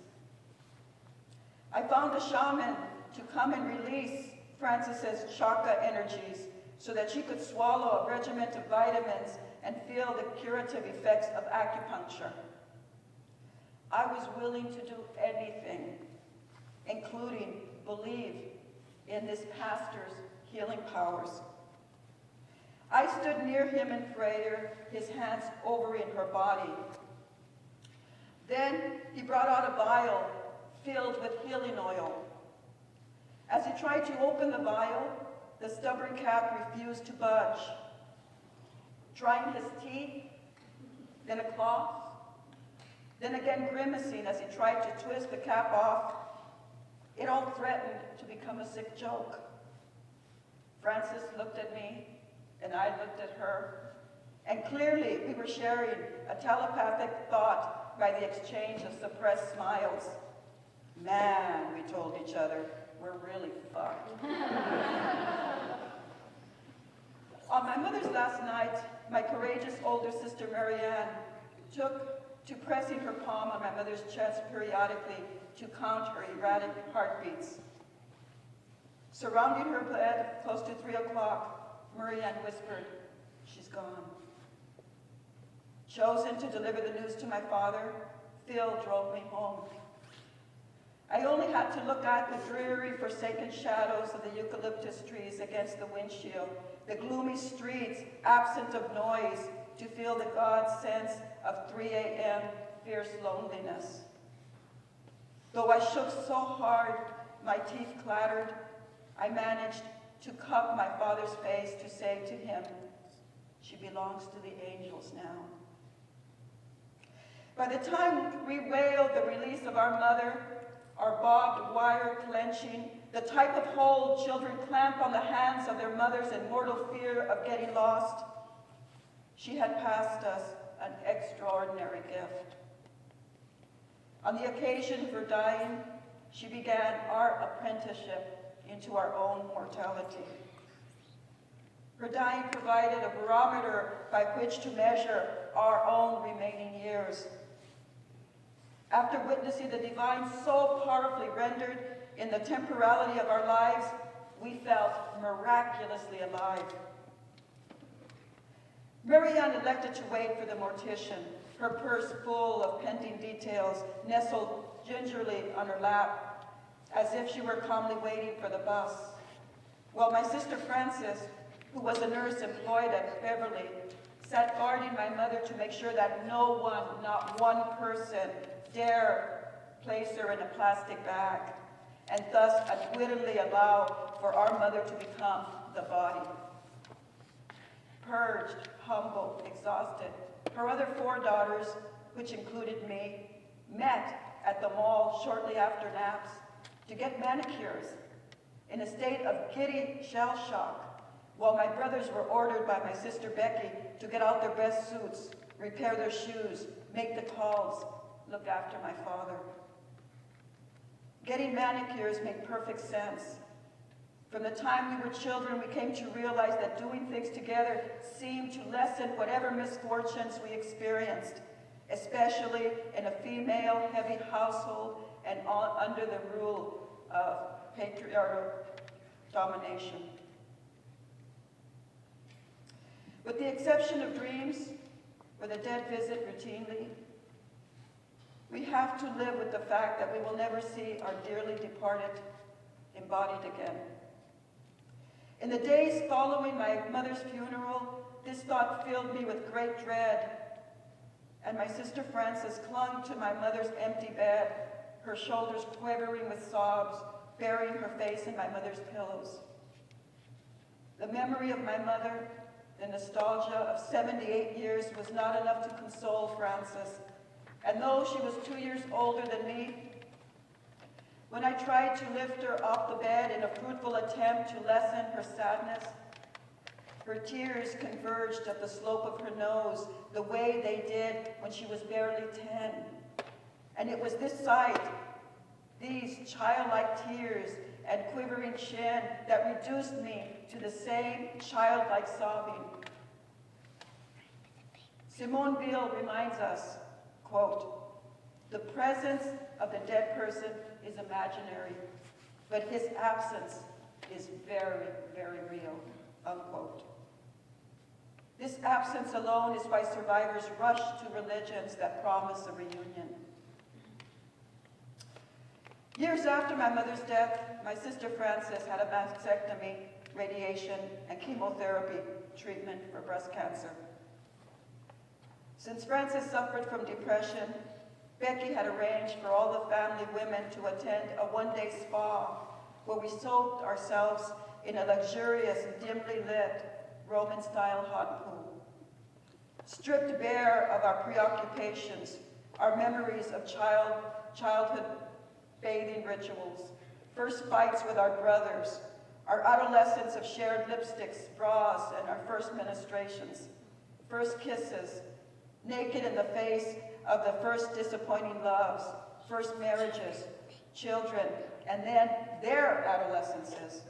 I found a shaman to come and release Frances's chakra energies so that she could swallow a regimen of vitamins and feel the curative effects of acupuncture. I was willing to do anything, including believe in this pastor's healing powers. I stood near him in prayer, his hands over in her body. Then he brought out a vial filled with healing oil. As he tried to open the vial, the stubborn cap refused to budge. Trying his teeth, then a cloth, then again grimacing as he tried to twist the cap off, it all threatened to become a sick joke. Frances looked at me, and I looked at her, and clearly we were sharing a telepathic thought by the exchange of suppressed smiles. Man, we told each other, we're really fucked. On my mother's last night, my courageous older sister Marianne took to pressing her palm on my mother's chest periodically to count her erratic heartbeats. Surrounding her bed, close to 3 o'clock, Marianne whispered, "She's gone." Chosen to deliver the news to my father, Phil drove me home. I only had to look at the dreary, forsaken shadows of the eucalyptus trees against the windshield, the gloomy streets, absent of noise, to feel the God sense of 3 a.m. fierce loneliness. Though I shook so hard, my teeth clattered, I managed to cup my father's face to say to him, "She belongs to the angels now. By the time we wailed the release of our mother, our barbed wire clenching, the type of hold children clamp on the hands of their mothers in mortal fear of getting lost, she had passed us an extraordinary gift. On the occasion of her dying, she began our apprenticeship into our own mortality. Her dying provided a barometer by which to measure our own remaining years. After witnessing the divine so powerfully rendered in the temporality of our lives, we felt miraculously alive. Marianne elected to wait for the mortician, her purse full of pending details nestled gingerly on her lap, as if she were calmly waiting for the bus, while my sister Frances, who was a nurse employed at Beverly, sat guarding my mother to make sure that no one, not one person, dare place her in a plastic bag, and thus unwittingly allow for our mother to become the body. Purged, humble, exhausted, her other 4 daughters, which included me, met at the mall shortly after naps to get manicures in a state of giddy shell shock, while my brothers were ordered by my sister Becky to get out their best suits, repair their shoes, make the calls, look after my father. Getting manicures made perfect sense. From the time we were children, we came to realize that doing things together seemed to lessen whatever misfortunes we experienced, especially in a female-heavy household and under the rule of patriarchal domination. With the exception of dreams, where the dead visit routinely, we have to live with the fact that we will never see our dearly departed embodied again. In the days following my mother's funeral, this thought filled me with great dread, and my sister Frances clung to my mother's empty bed, her shoulders quivering with sobs, burying her face in my mother's pillows. The memory of my mother, the nostalgia of 78 years was not enough to console Frances, and though she was 2 years older than me, when I tried to lift her off the bed in a fruitful attempt to lessen her sadness, her tears converged up the slope of her nose the way they did when she was barely 10. And it was this sight, these childlike tears and quivering chin, that reduced me to the same childlike sobbing. Simone Weil reminds us, quote, "The presence of the dead person is imaginary, but his absence is very, very real," unquote. This absence alone is why survivors rush to religions that promise a reunion. Years after my mother's death, my sister Frances had a mastectomy, radiation, and chemotherapy treatment for breast cancer. Since Frances suffered from depression, Becky had arranged for all the family women to attend a one-day spa where we soaked ourselves in a luxurious, dimly lit, Roman-style hot pool. Stripped bare of our preoccupations, our memories of childhood bathing rituals, first fights with our brothers, our adolescence of shared lipsticks, bras, and our first ministrations, first kisses, naked in the face of the first disappointing loves, first marriages, children, and then their adolescences.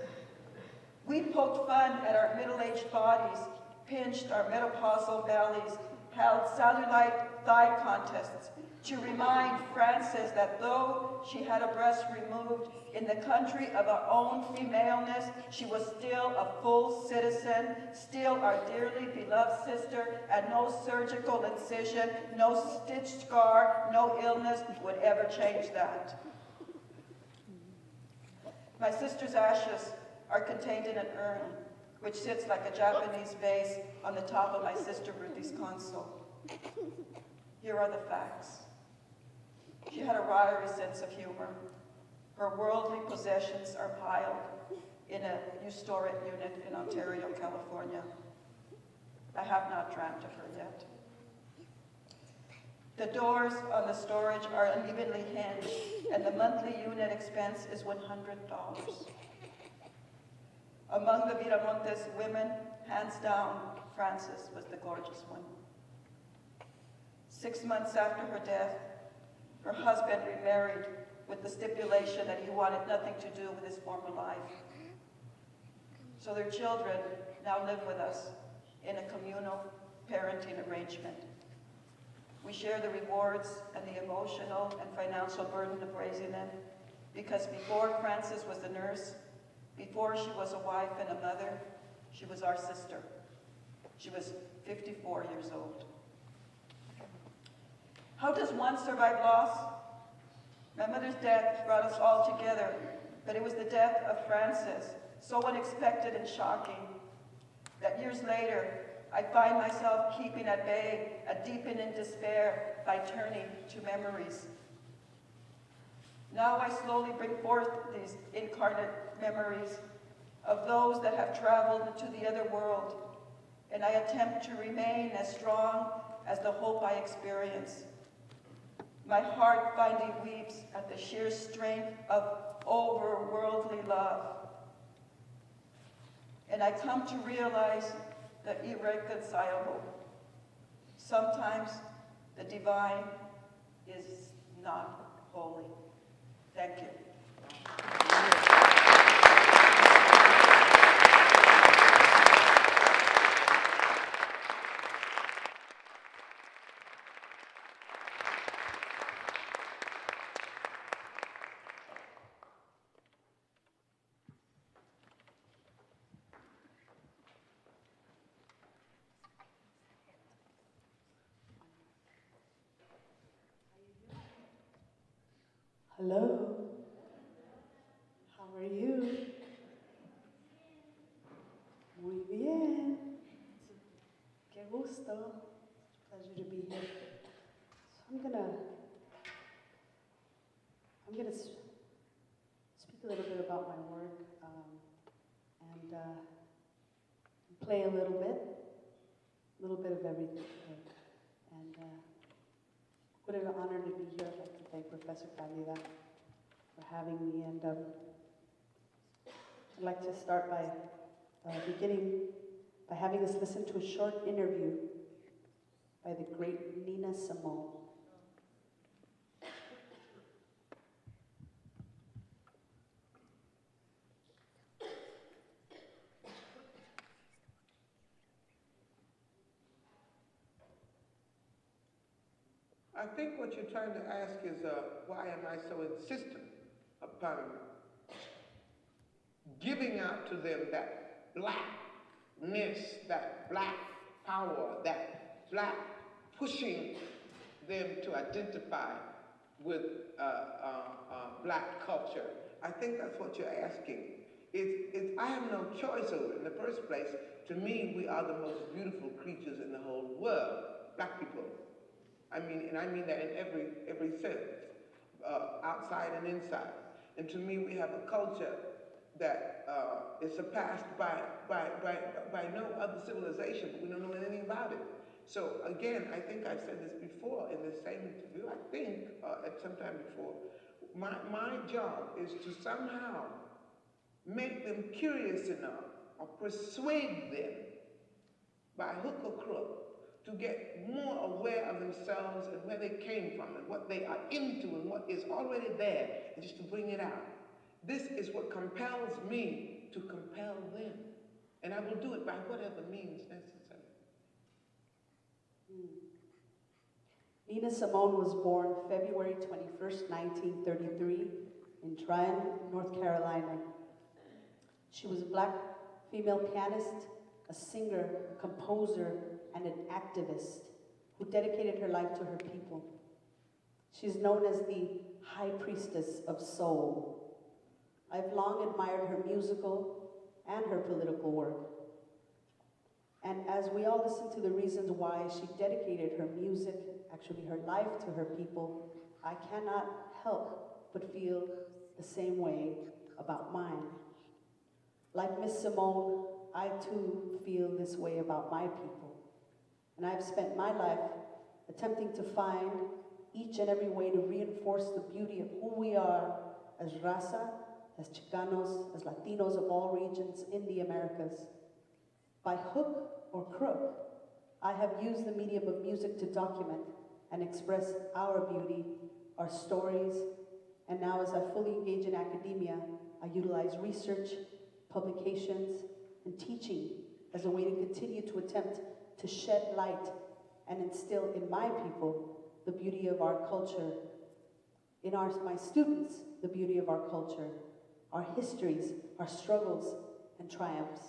We poked fun at our middle-aged bodies, pinched our menopausal bellies, held cellulite thigh contests to remind Frances that though she had a breast removed in the country of our own femaleness, she was still a full citizen, still our dearly beloved sister, and no surgical incision, no stitched scar, no illness would ever change that. My sister's ashes are contained in an urn, which sits like a Japanese vase on the top of my sister Ruthie's console. Here are the facts. She had a wry sense of humor. Her worldly possessions are piled in a new storage unit in Ontario, California. I have not dreamt of her yet. The doors on the storage are unevenly hinged, and the monthly unit expense is $100. Among the Viramontes women, hands down, Frances was the gorgeous one. 6 months after her death, her husband remarried with the stipulation that he wanted nothing to do with his former life. So their children now live with us in a communal parenting arrangement. We share the rewards and the emotional and financial burden of raising them, because before Frances was a nurse, before she was a wife and a mother, she was our sister. She was 54 years old. How does one survive loss? My mother's death brought us all together, but it was the death of Frances, so unexpected and shocking, that years later, I find myself keeping at bay a deepening despair by turning to memories. Now I slowly bring forth these incarnate memories of those that have traveled into the other world, and I attempt to remain as strong as the hope I experience. My heart finally weeps at the sheer strength of overworldly love. And I come to realize the irreconcilable. Sometimes the divine is not holy. Thank you.
Hello. How are you? Muy bien. Qué gusto. Pleasure to be here. So I'm gonna speak a little bit about my work and play a little bit of everything. And what an honor to be here. I'd like to thank Professor Cándida for having me. And I'd like to start by beginning by having us listen to a short interview by the great Nina Simone.
I think what you're trying to ask is, why am I so insistent upon giving out to them that blackness, that black power, that black pushing them to identify with black culture? I think that's what you're asking. I have no choice over it. In the first place, to me, we are the most beautiful creatures in the whole world, black people. I mean that in every sense, outside and inside. And to me, we have a culture that is surpassed by no other civilization, but we don't know anything about it. So again, I think I've said this before in this same interview, I think at some time before, my job is to somehow make them curious enough or persuade them by hook or crook to get more aware of themselves and where they came from and what they are into and what is already there, and just to bring it out. This is what compels me to compel them. And I will do it by whatever means necessary.
Nina Simone was born February 21st, 1933 in Tryon, North Carolina. She was a black female pianist, a singer, a composer, and an activist who dedicated her life to her people. She's known as the High Priestess of Soul. I've long admired her musical and her political work. And as we all listen to the reasons why she dedicated her music, actually her life, to her people, I cannot help but feel the same way about mine. Like Miss Simone, I too feel this way about my people. And I've spent my life attempting to find each and every way to reinforce the beauty of who we are as raza, as Chicanos, as Latinos of all regions in the Americas. By hook or crook, I have used the medium of music to document and express our beauty, our stories, and now as I fully engage in academia, I utilize research, publications, and teaching as a way to continue to attempt to shed light and instill in my people the beauty of our culture, in my students, the beauty of our culture, our histories, our struggles, and triumphs.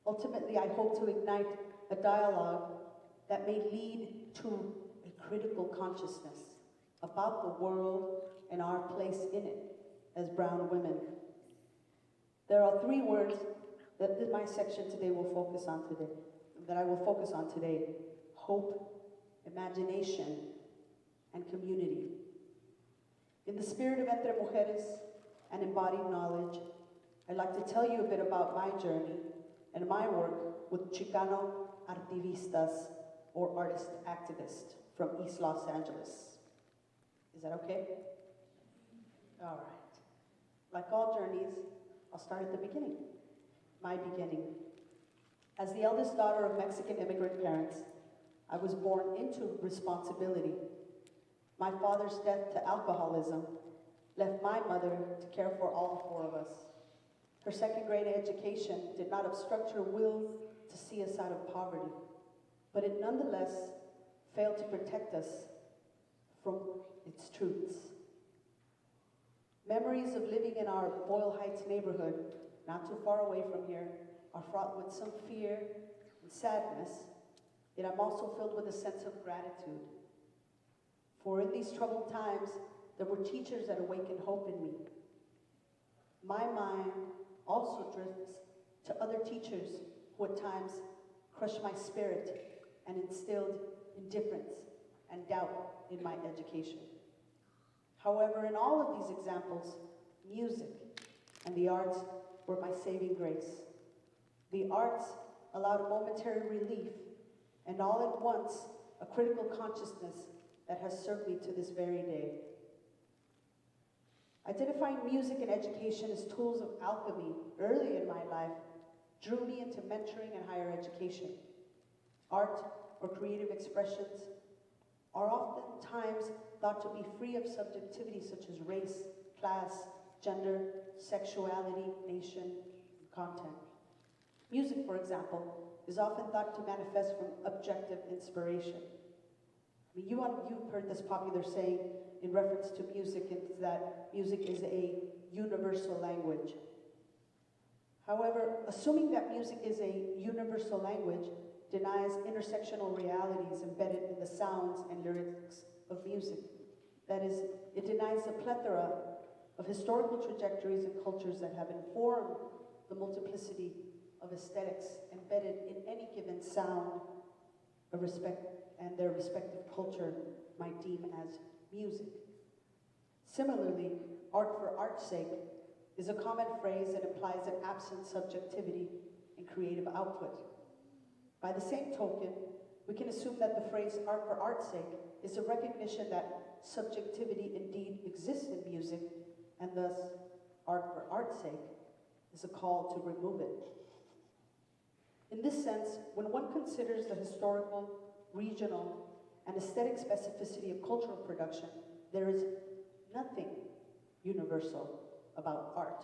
Ultimately, I hope to ignite a dialogue that may lead to a critical consciousness about the world and our place in it as brown women. There are 3 words that my section today will focus on today, that I will focus on today: hope, imagination, and community. In the spirit of Entre Mujeres and embodied knowledge, I'd like to tell you a bit about my journey and my work with Chicano artistas, or artist activists from East Los Angeles. Is that okay? All right. Like all journeys, I'll start at the beginning. My beginning. As the eldest daughter of Mexican immigrant parents, I was born into responsibility. My father's death to alcoholism left my mother to care for all 4 of us. Her 2nd grade education did not obstruct her will to see us out of poverty, but it nonetheless failed to protect us from its truths. Memories of living in our Boyle Heights neighborhood, not too far away from here, are fraught with some fear and sadness, yet I'm also filled with a sense of gratitude. For in these troubled times, there were teachers that awakened hope in me. My mind also drifts to other teachers who at times crushed my spirit and instilled indifference and doubt in my education. However, in all of these examples, music and the arts were my saving grace. The arts allowed a momentary relief, and all at once, a critical consciousness that has served me to this very day. Identifying music and education as tools of alchemy early in my life drew me into mentoring and higher education. Art or creative expressions are oftentimes thought to be free of subjectivity such as race, class, gender, sexuality, nation, and content. Music, for example, is often thought to manifest from objective inspiration. I mean, you've heard this popular saying in reference to music, is that music is a universal language. However, assuming that music is a universal language denies intersectional realities embedded in the sounds and lyrics of music. That is, it denies the plethora of historical trajectories and cultures that have informed the multiplicity of aesthetics embedded in any given sound and their respective culture might deem as music. Similarly, art for art's sake is a common phrase that implies an absent subjectivity in creative output. By the same token, we can assume that the phrase art for art's sake is a recognition that subjectivity indeed exists in music, and thus art for art's sake is a call to remove it. In this sense, when one considers the historical, regional, and aesthetic specificity of cultural production, there is nothing universal about art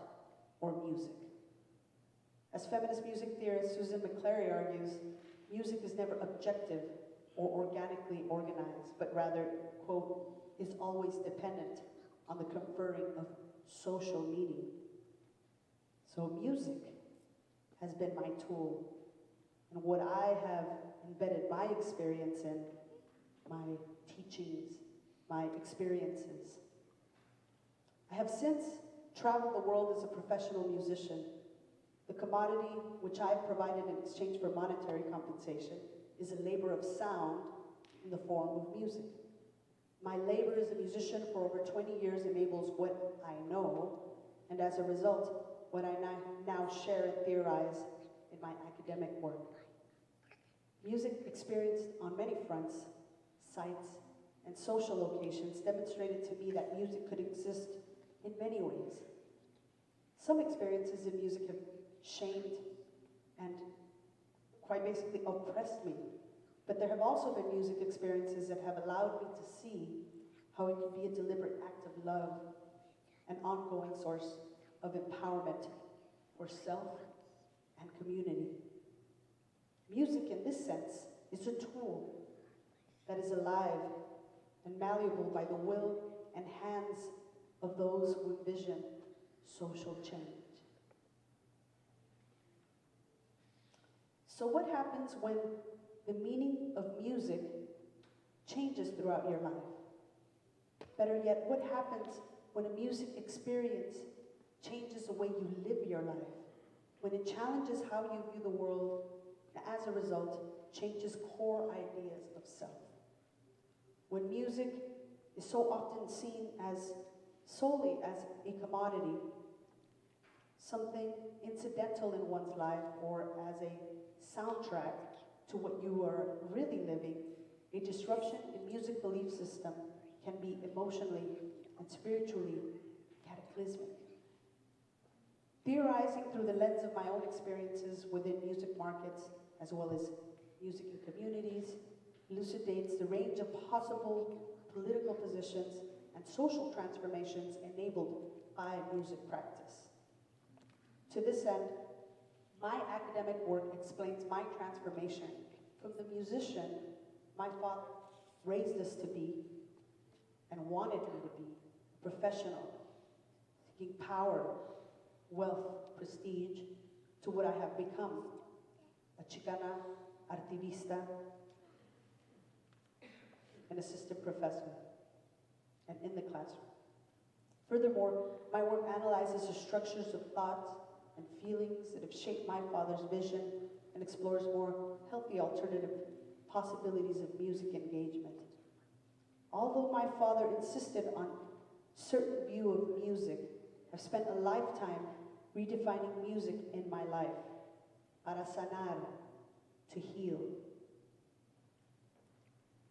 or music. As feminist music theorist Susan McClary argues, music is never objective or organically organized, but rather, quote, is always dependent on the conferring of social meaning. So music has been my tool, and what I have embedded my experience in, my teachings, my experiences. I have since traveled the world as a professional musician. The commodity which I've provided in exchange for monetary compensation is a labor of sound in the form of music. My labor as a musician for over 20 years enables what I know, and as a result, what I now share and theorize in my academic work. Music experienced on many fronts sites, and social locations demonstrated to me that music could exist in many ways. Some experiences in music have shamed and quite basically oppressed me, but there have also been music experiences that have allowed me to see how it can be a deliberate act of love, an ongoing source of empowerment for self and community. Music, in this sense, is a tool that is alive and malleable by the will and hands of those who envision social change. So what happens when the meaning of music changes throughout your life? Better yet, what happens when a music experience changes the way you live your life? When it challenges how you view the world, and as a result, changes core ideas of self. When music is so often seen as solely as a commodity, something incidental in one's life, or as a soundtrack to what you are really living, a disruption in music belief system can be emotionally and spiritually cataclysmic. Theorizing through the lens of my own experiences within music markets, as well as music in communities, elucidates the range of possible political positions and social transformations enabled by music practice. To this end, my academic work explains my transformation from the musician my father raised us to be and wanted me to be, a professional, seeking power, wealth, prestige, to what I have become, a Chicana artivista, an assistant professor, and in the classroom. Furthermore, my work analyzes the structures of thoughts and feelings that have shaped my father's vision and explores more healthy alternative possibilities of music engagement. Although my father insisted on a certain view of music, I've spent a lifetime redefining music in my life, para sanar, to heal.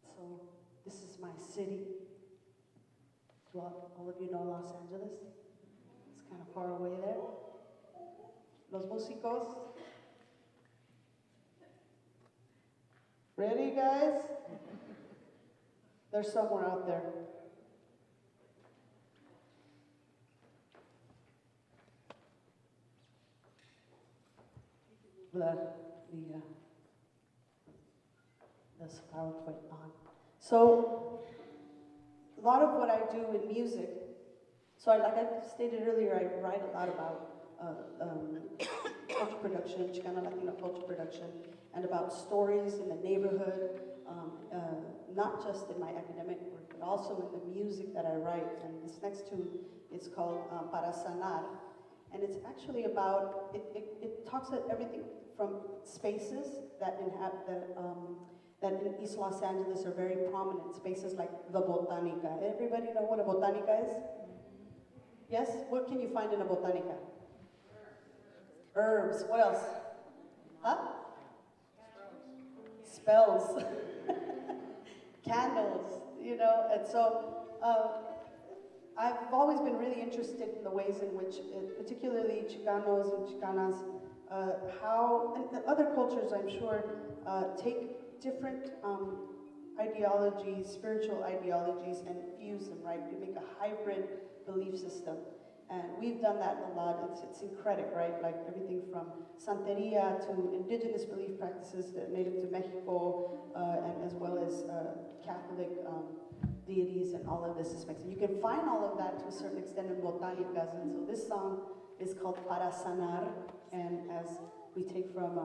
So this is my city. Do all of you know Los Angeles? It's kind of far away there. Los músicos. Ready, guys? They're somewhere out there. This PowerPoint on. So, a lot of what I do in music, like I stated earlier, I write a lot about culture production, Chicana Latino culture production, and about stories in the neighborhood, not just in my academic work, but also in the music that I write. And this next tune is called Para Sanar, and it's actually about, it talks about everything from spaces that in East Los Angeles are very prominent, spaces like the Botanica. Everybody know what a Botanica is? Yes? What can you find in a Botanica? Herbs. What else? Huh? Spells. Candles, you know. And so I've always been really interested in the ways in which, particularly Chicanos and Chicanas, how, and other cultures, I'm sure, take different ideologies, spiritual ideologies, and fuse them, right? We make a hybrid belief system. And we've done that a lot. It's syncretic, right? Like everything from Santeria to indigenous belief practices that are native to Mexico, and as well as Catholic deities, and all of this is mixed. And you can find all of that to a certain extent in botanicas. And so this song is called Para Sanar, and as we take from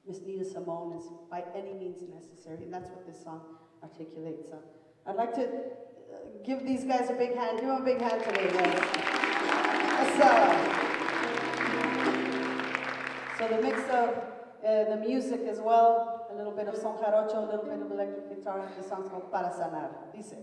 Miss Nina Simone, is by any means necessary, and that's what this song articulates. I'd like to give these guys a big hand. Give them a big hand today, guys. So the mix of the music as well, a little bit of son jarocho, a little bit of electric guitar. The song's called Para Sanar. Dice.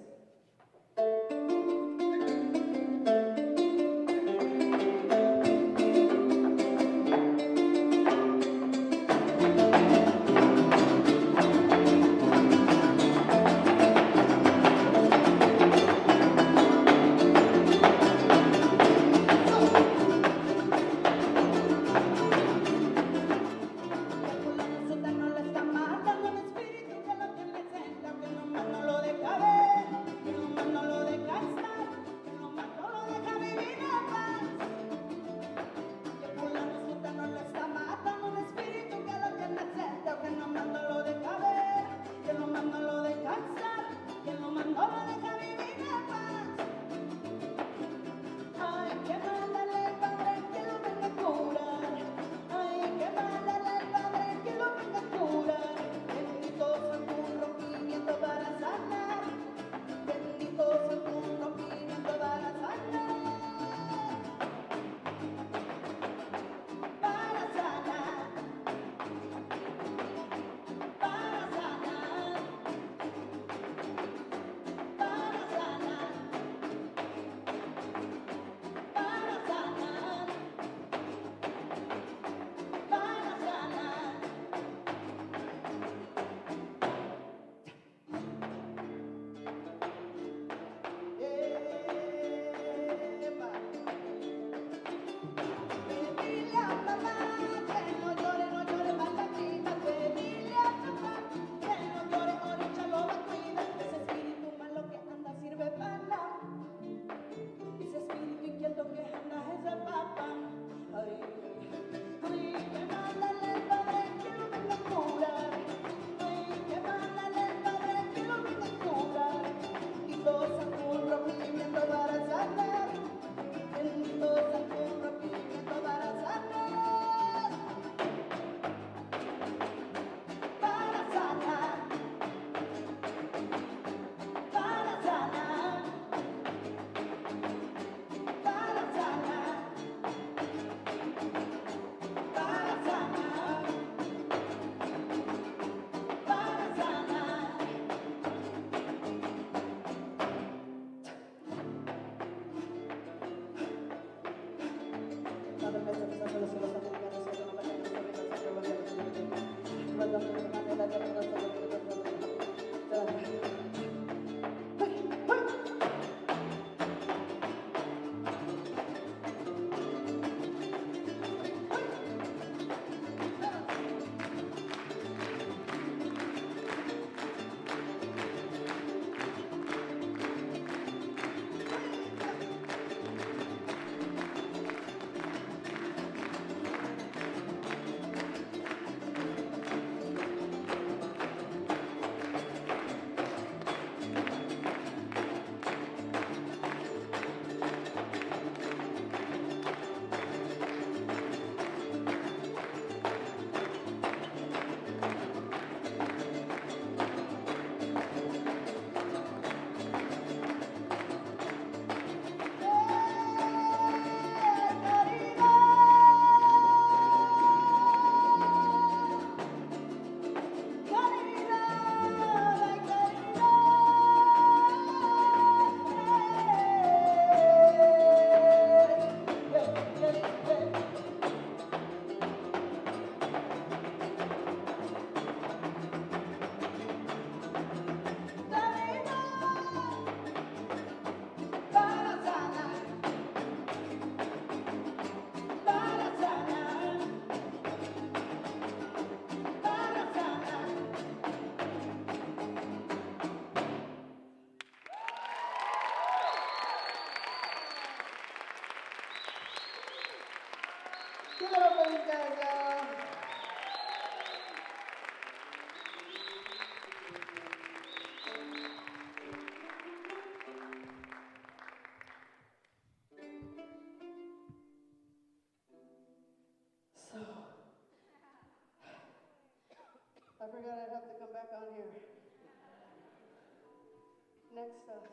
Next slide.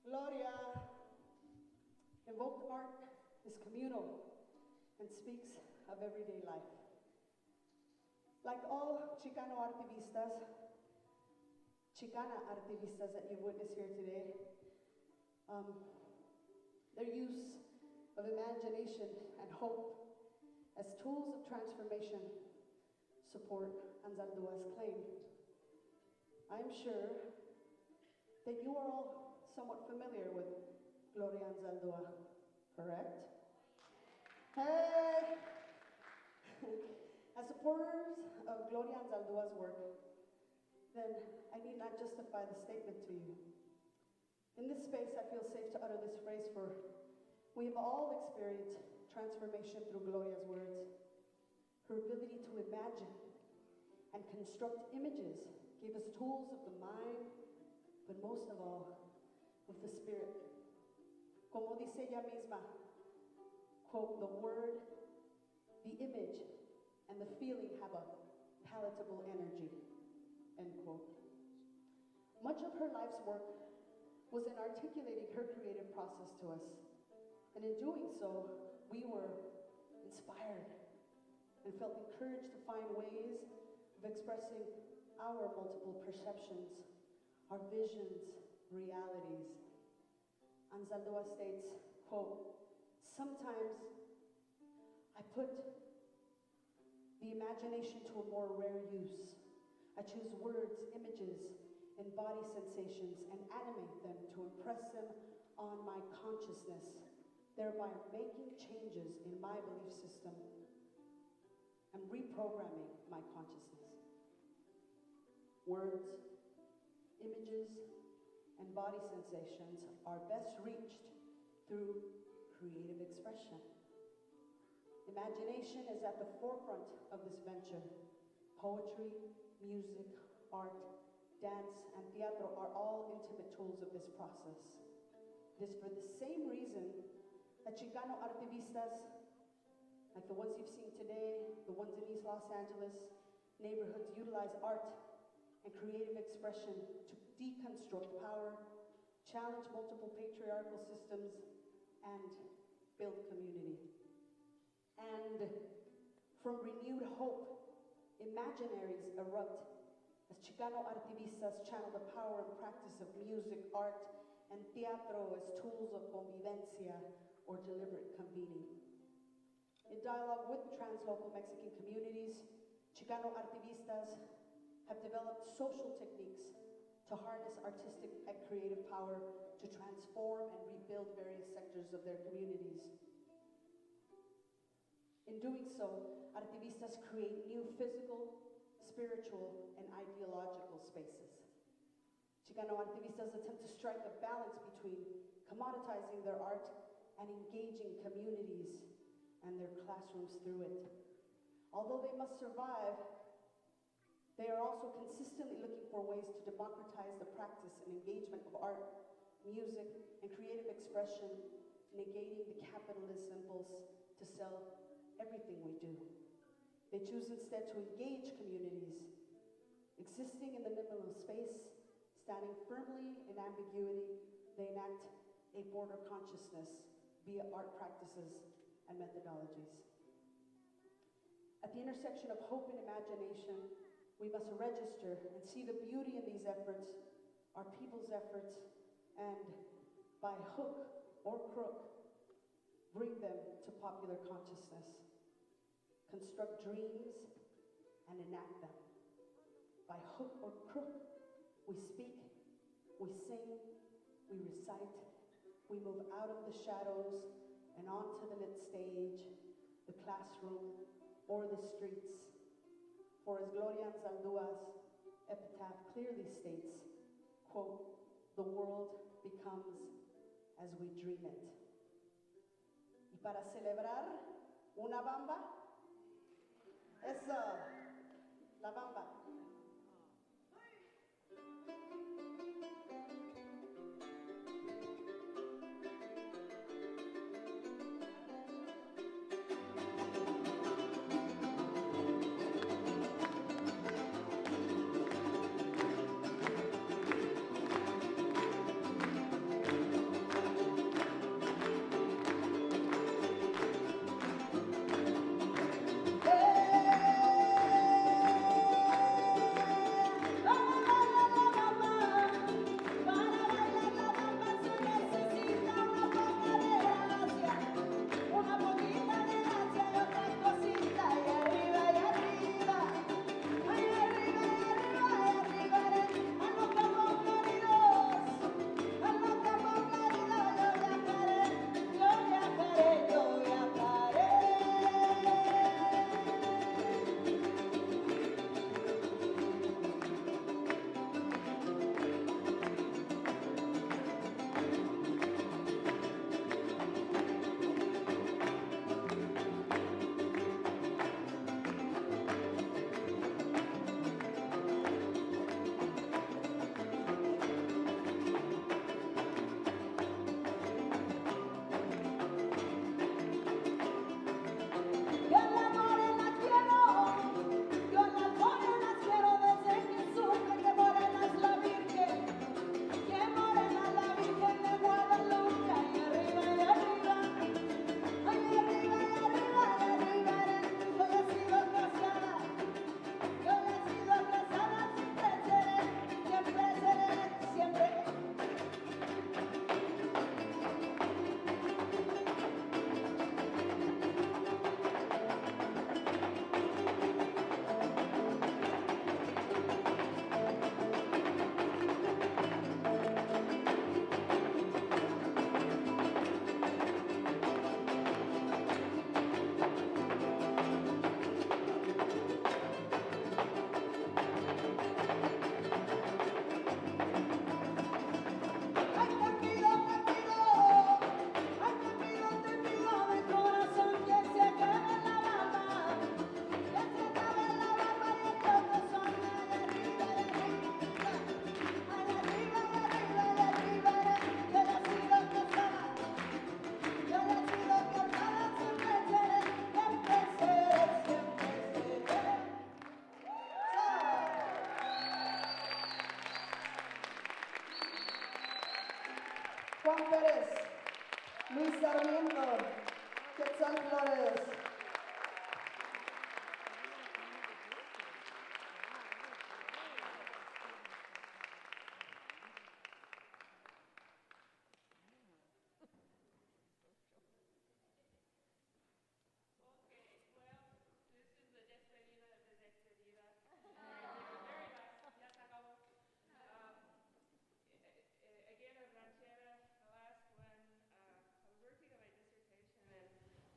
Gloria. Invoked art is communal and speaks of everyday life. Like all Chicana artivistas that you've witnessed here today, their use of imagination and hope as tools of transformation support Anzaldua's claim. I'm sure that you are all somewhat familiar with Gloria Anzaldúa, correct? Hey! As supporters of Gloria Anzaldúa's work, then I need not justify the statement to you. In this space, I feel safe to utter this phrase, for we have all experienced transformation through Gloria's words. Her ability to imagine and construct images gave us tools of the mind, but most of all, of the spirit. Como dice ella misma, quote, the word, the image, and the feeling have a palatable energy, end quote. Much of her life's work was in articulating her creative process to us. And in doing so, we were inspired and felt encouraged to find ways of expressing our multiple perceptions, our visions, realities. Anzaldúa states, quote, sometimes I put the imagination to a more rare use. I choose words, images, and body sensations and animate them to impress them on my consciousness, thereby making changes in my belief system and reprogramming my consciousness. Words, images, and body sensations are best reached through creative expression. Imagination is at the forefront of this venture. Poetry, music, art, dance, and teatro are all intimate tools of this process. It is for the same reason that Chicano artivistas, like the ones you've seen today, the ones in East Los Angeles neighborhoods, utilize art and creative expression to deconstruct power, challenge multiple patriarchal systems, and build community. And from renewed hope, imaginaries erupt as Chicano artivistas channel the power and practice of music, art, and teatro as tools of convivencia or deliberate convening. In dialogue with translocal Mexican communities, Chicano artivistas have developed social techniques to harness artistic and creative power to transform and rebuild various sectors of their communities. In doing so, artivistas create new physical, spiritual, and ideological spaces. Chicano artivistas attempt to strike a balance between commoditizing their art and engaging communities and their classrooms through it. Although they must survive, they are also consistently looking for ways to democratize the practice and engagement of art, music, and creative expression, negating the capitalist impulse to sell everything we do. They choose instead to engage communities, existing in the liminal space, standing firmly in ambiguity. They enact a border consciousness via art practices and methodologies. At the intersection of hope and imagination, we must register and see the beauty in these efforts, our people's efforts, and by hook or crook, bring them to popular consciousness, construct dreams, and enact them. By hook or crook, we speak, we sing, we recite, we move out of the shadows and onto the lit stage, the classroom, or the streets. For as Gloria Anzaldúa's epitaph clearly states, quote, the world becomes as we dream it. Y para celebrar, una bamba. Eso, la bamba. Pérez, Luis Sarmiento, Quetzal Flores.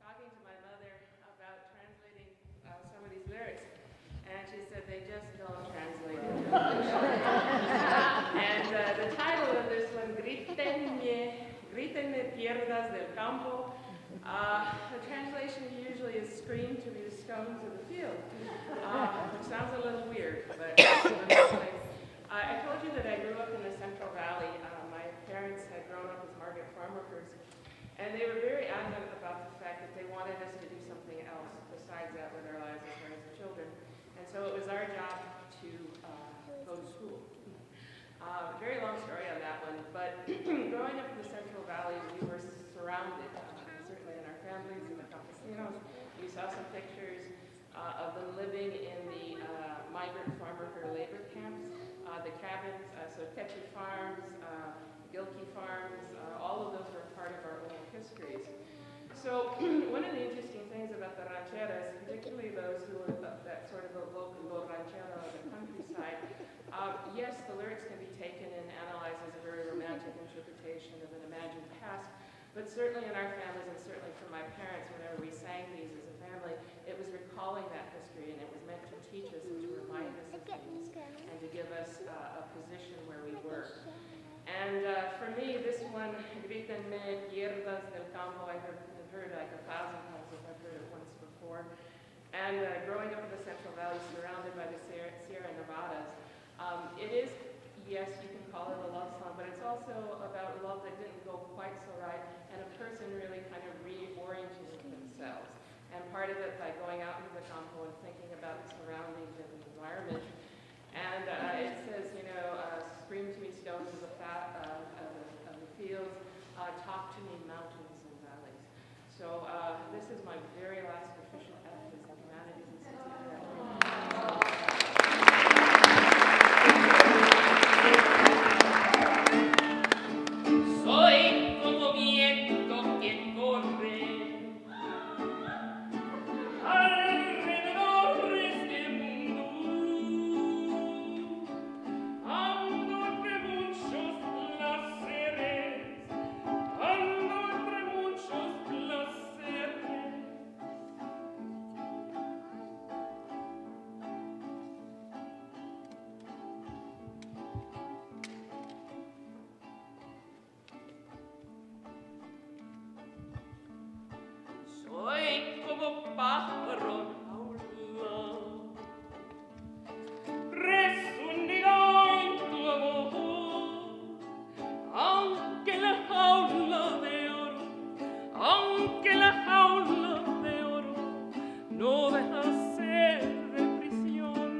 Talking to my mother about translating some of these lyrics, and she said they just don't translate into English. And the title of this one, Grítenme pierdas del campo, the translation usually is scream to me the stones of the field, which sounds a little weird, but I told you that I grew up in the Central Valley. My parents had grown up as market farm workers. And they were very adamant about the fact that they wanted us to do something else besides that with our lives as far as children. And so it was our job to go to school. Very long story on that one, but growing up in the Central Valley, we were surrounded, certainly in our families, in the campesinos. We saw some pictures of them living in the migrant farm worker labor camps, the cabins, so Techi farms, Gilkey farms, all of those were part of our own histories. So one of the interesting things about the rancheras, particularly those who are that sort of a local ranchera of the countryside, yes, the lyrics can be taken and analyzed as a very romantic interpretation of an imagined past, but certainly in our families and certainly for my parents, whenever we sang these as a family, it was recalling that history, and it was meant to teach us and to remind us of things and to give us a position where we were. And for me, this one, Grítenme pierdas del campo, I've heard like 1,000 times if I've heard it once before. And growing up in the Central Valley, surrounded by the Sierra Nevadas, it is, yes, you can call it a love song, but it's also about love that didn't go quite so right, and a person really kind of reorienting themselves. And part of it by going out into the campo and thinking about the surroundings and the environment. And it says, you know, scream to me stones of the fields, talk to me mountains and valleys. So this is my very last official emphasis on humanities and Soy como viento que corre alrededor de este mundo. Ando entre muchos placeres, ando entre muchos placeres. Soy como pájaro aulado, resundido en tu amor, aunque la jaula de oro, aunque la jaula de oro no deja ser de prisión.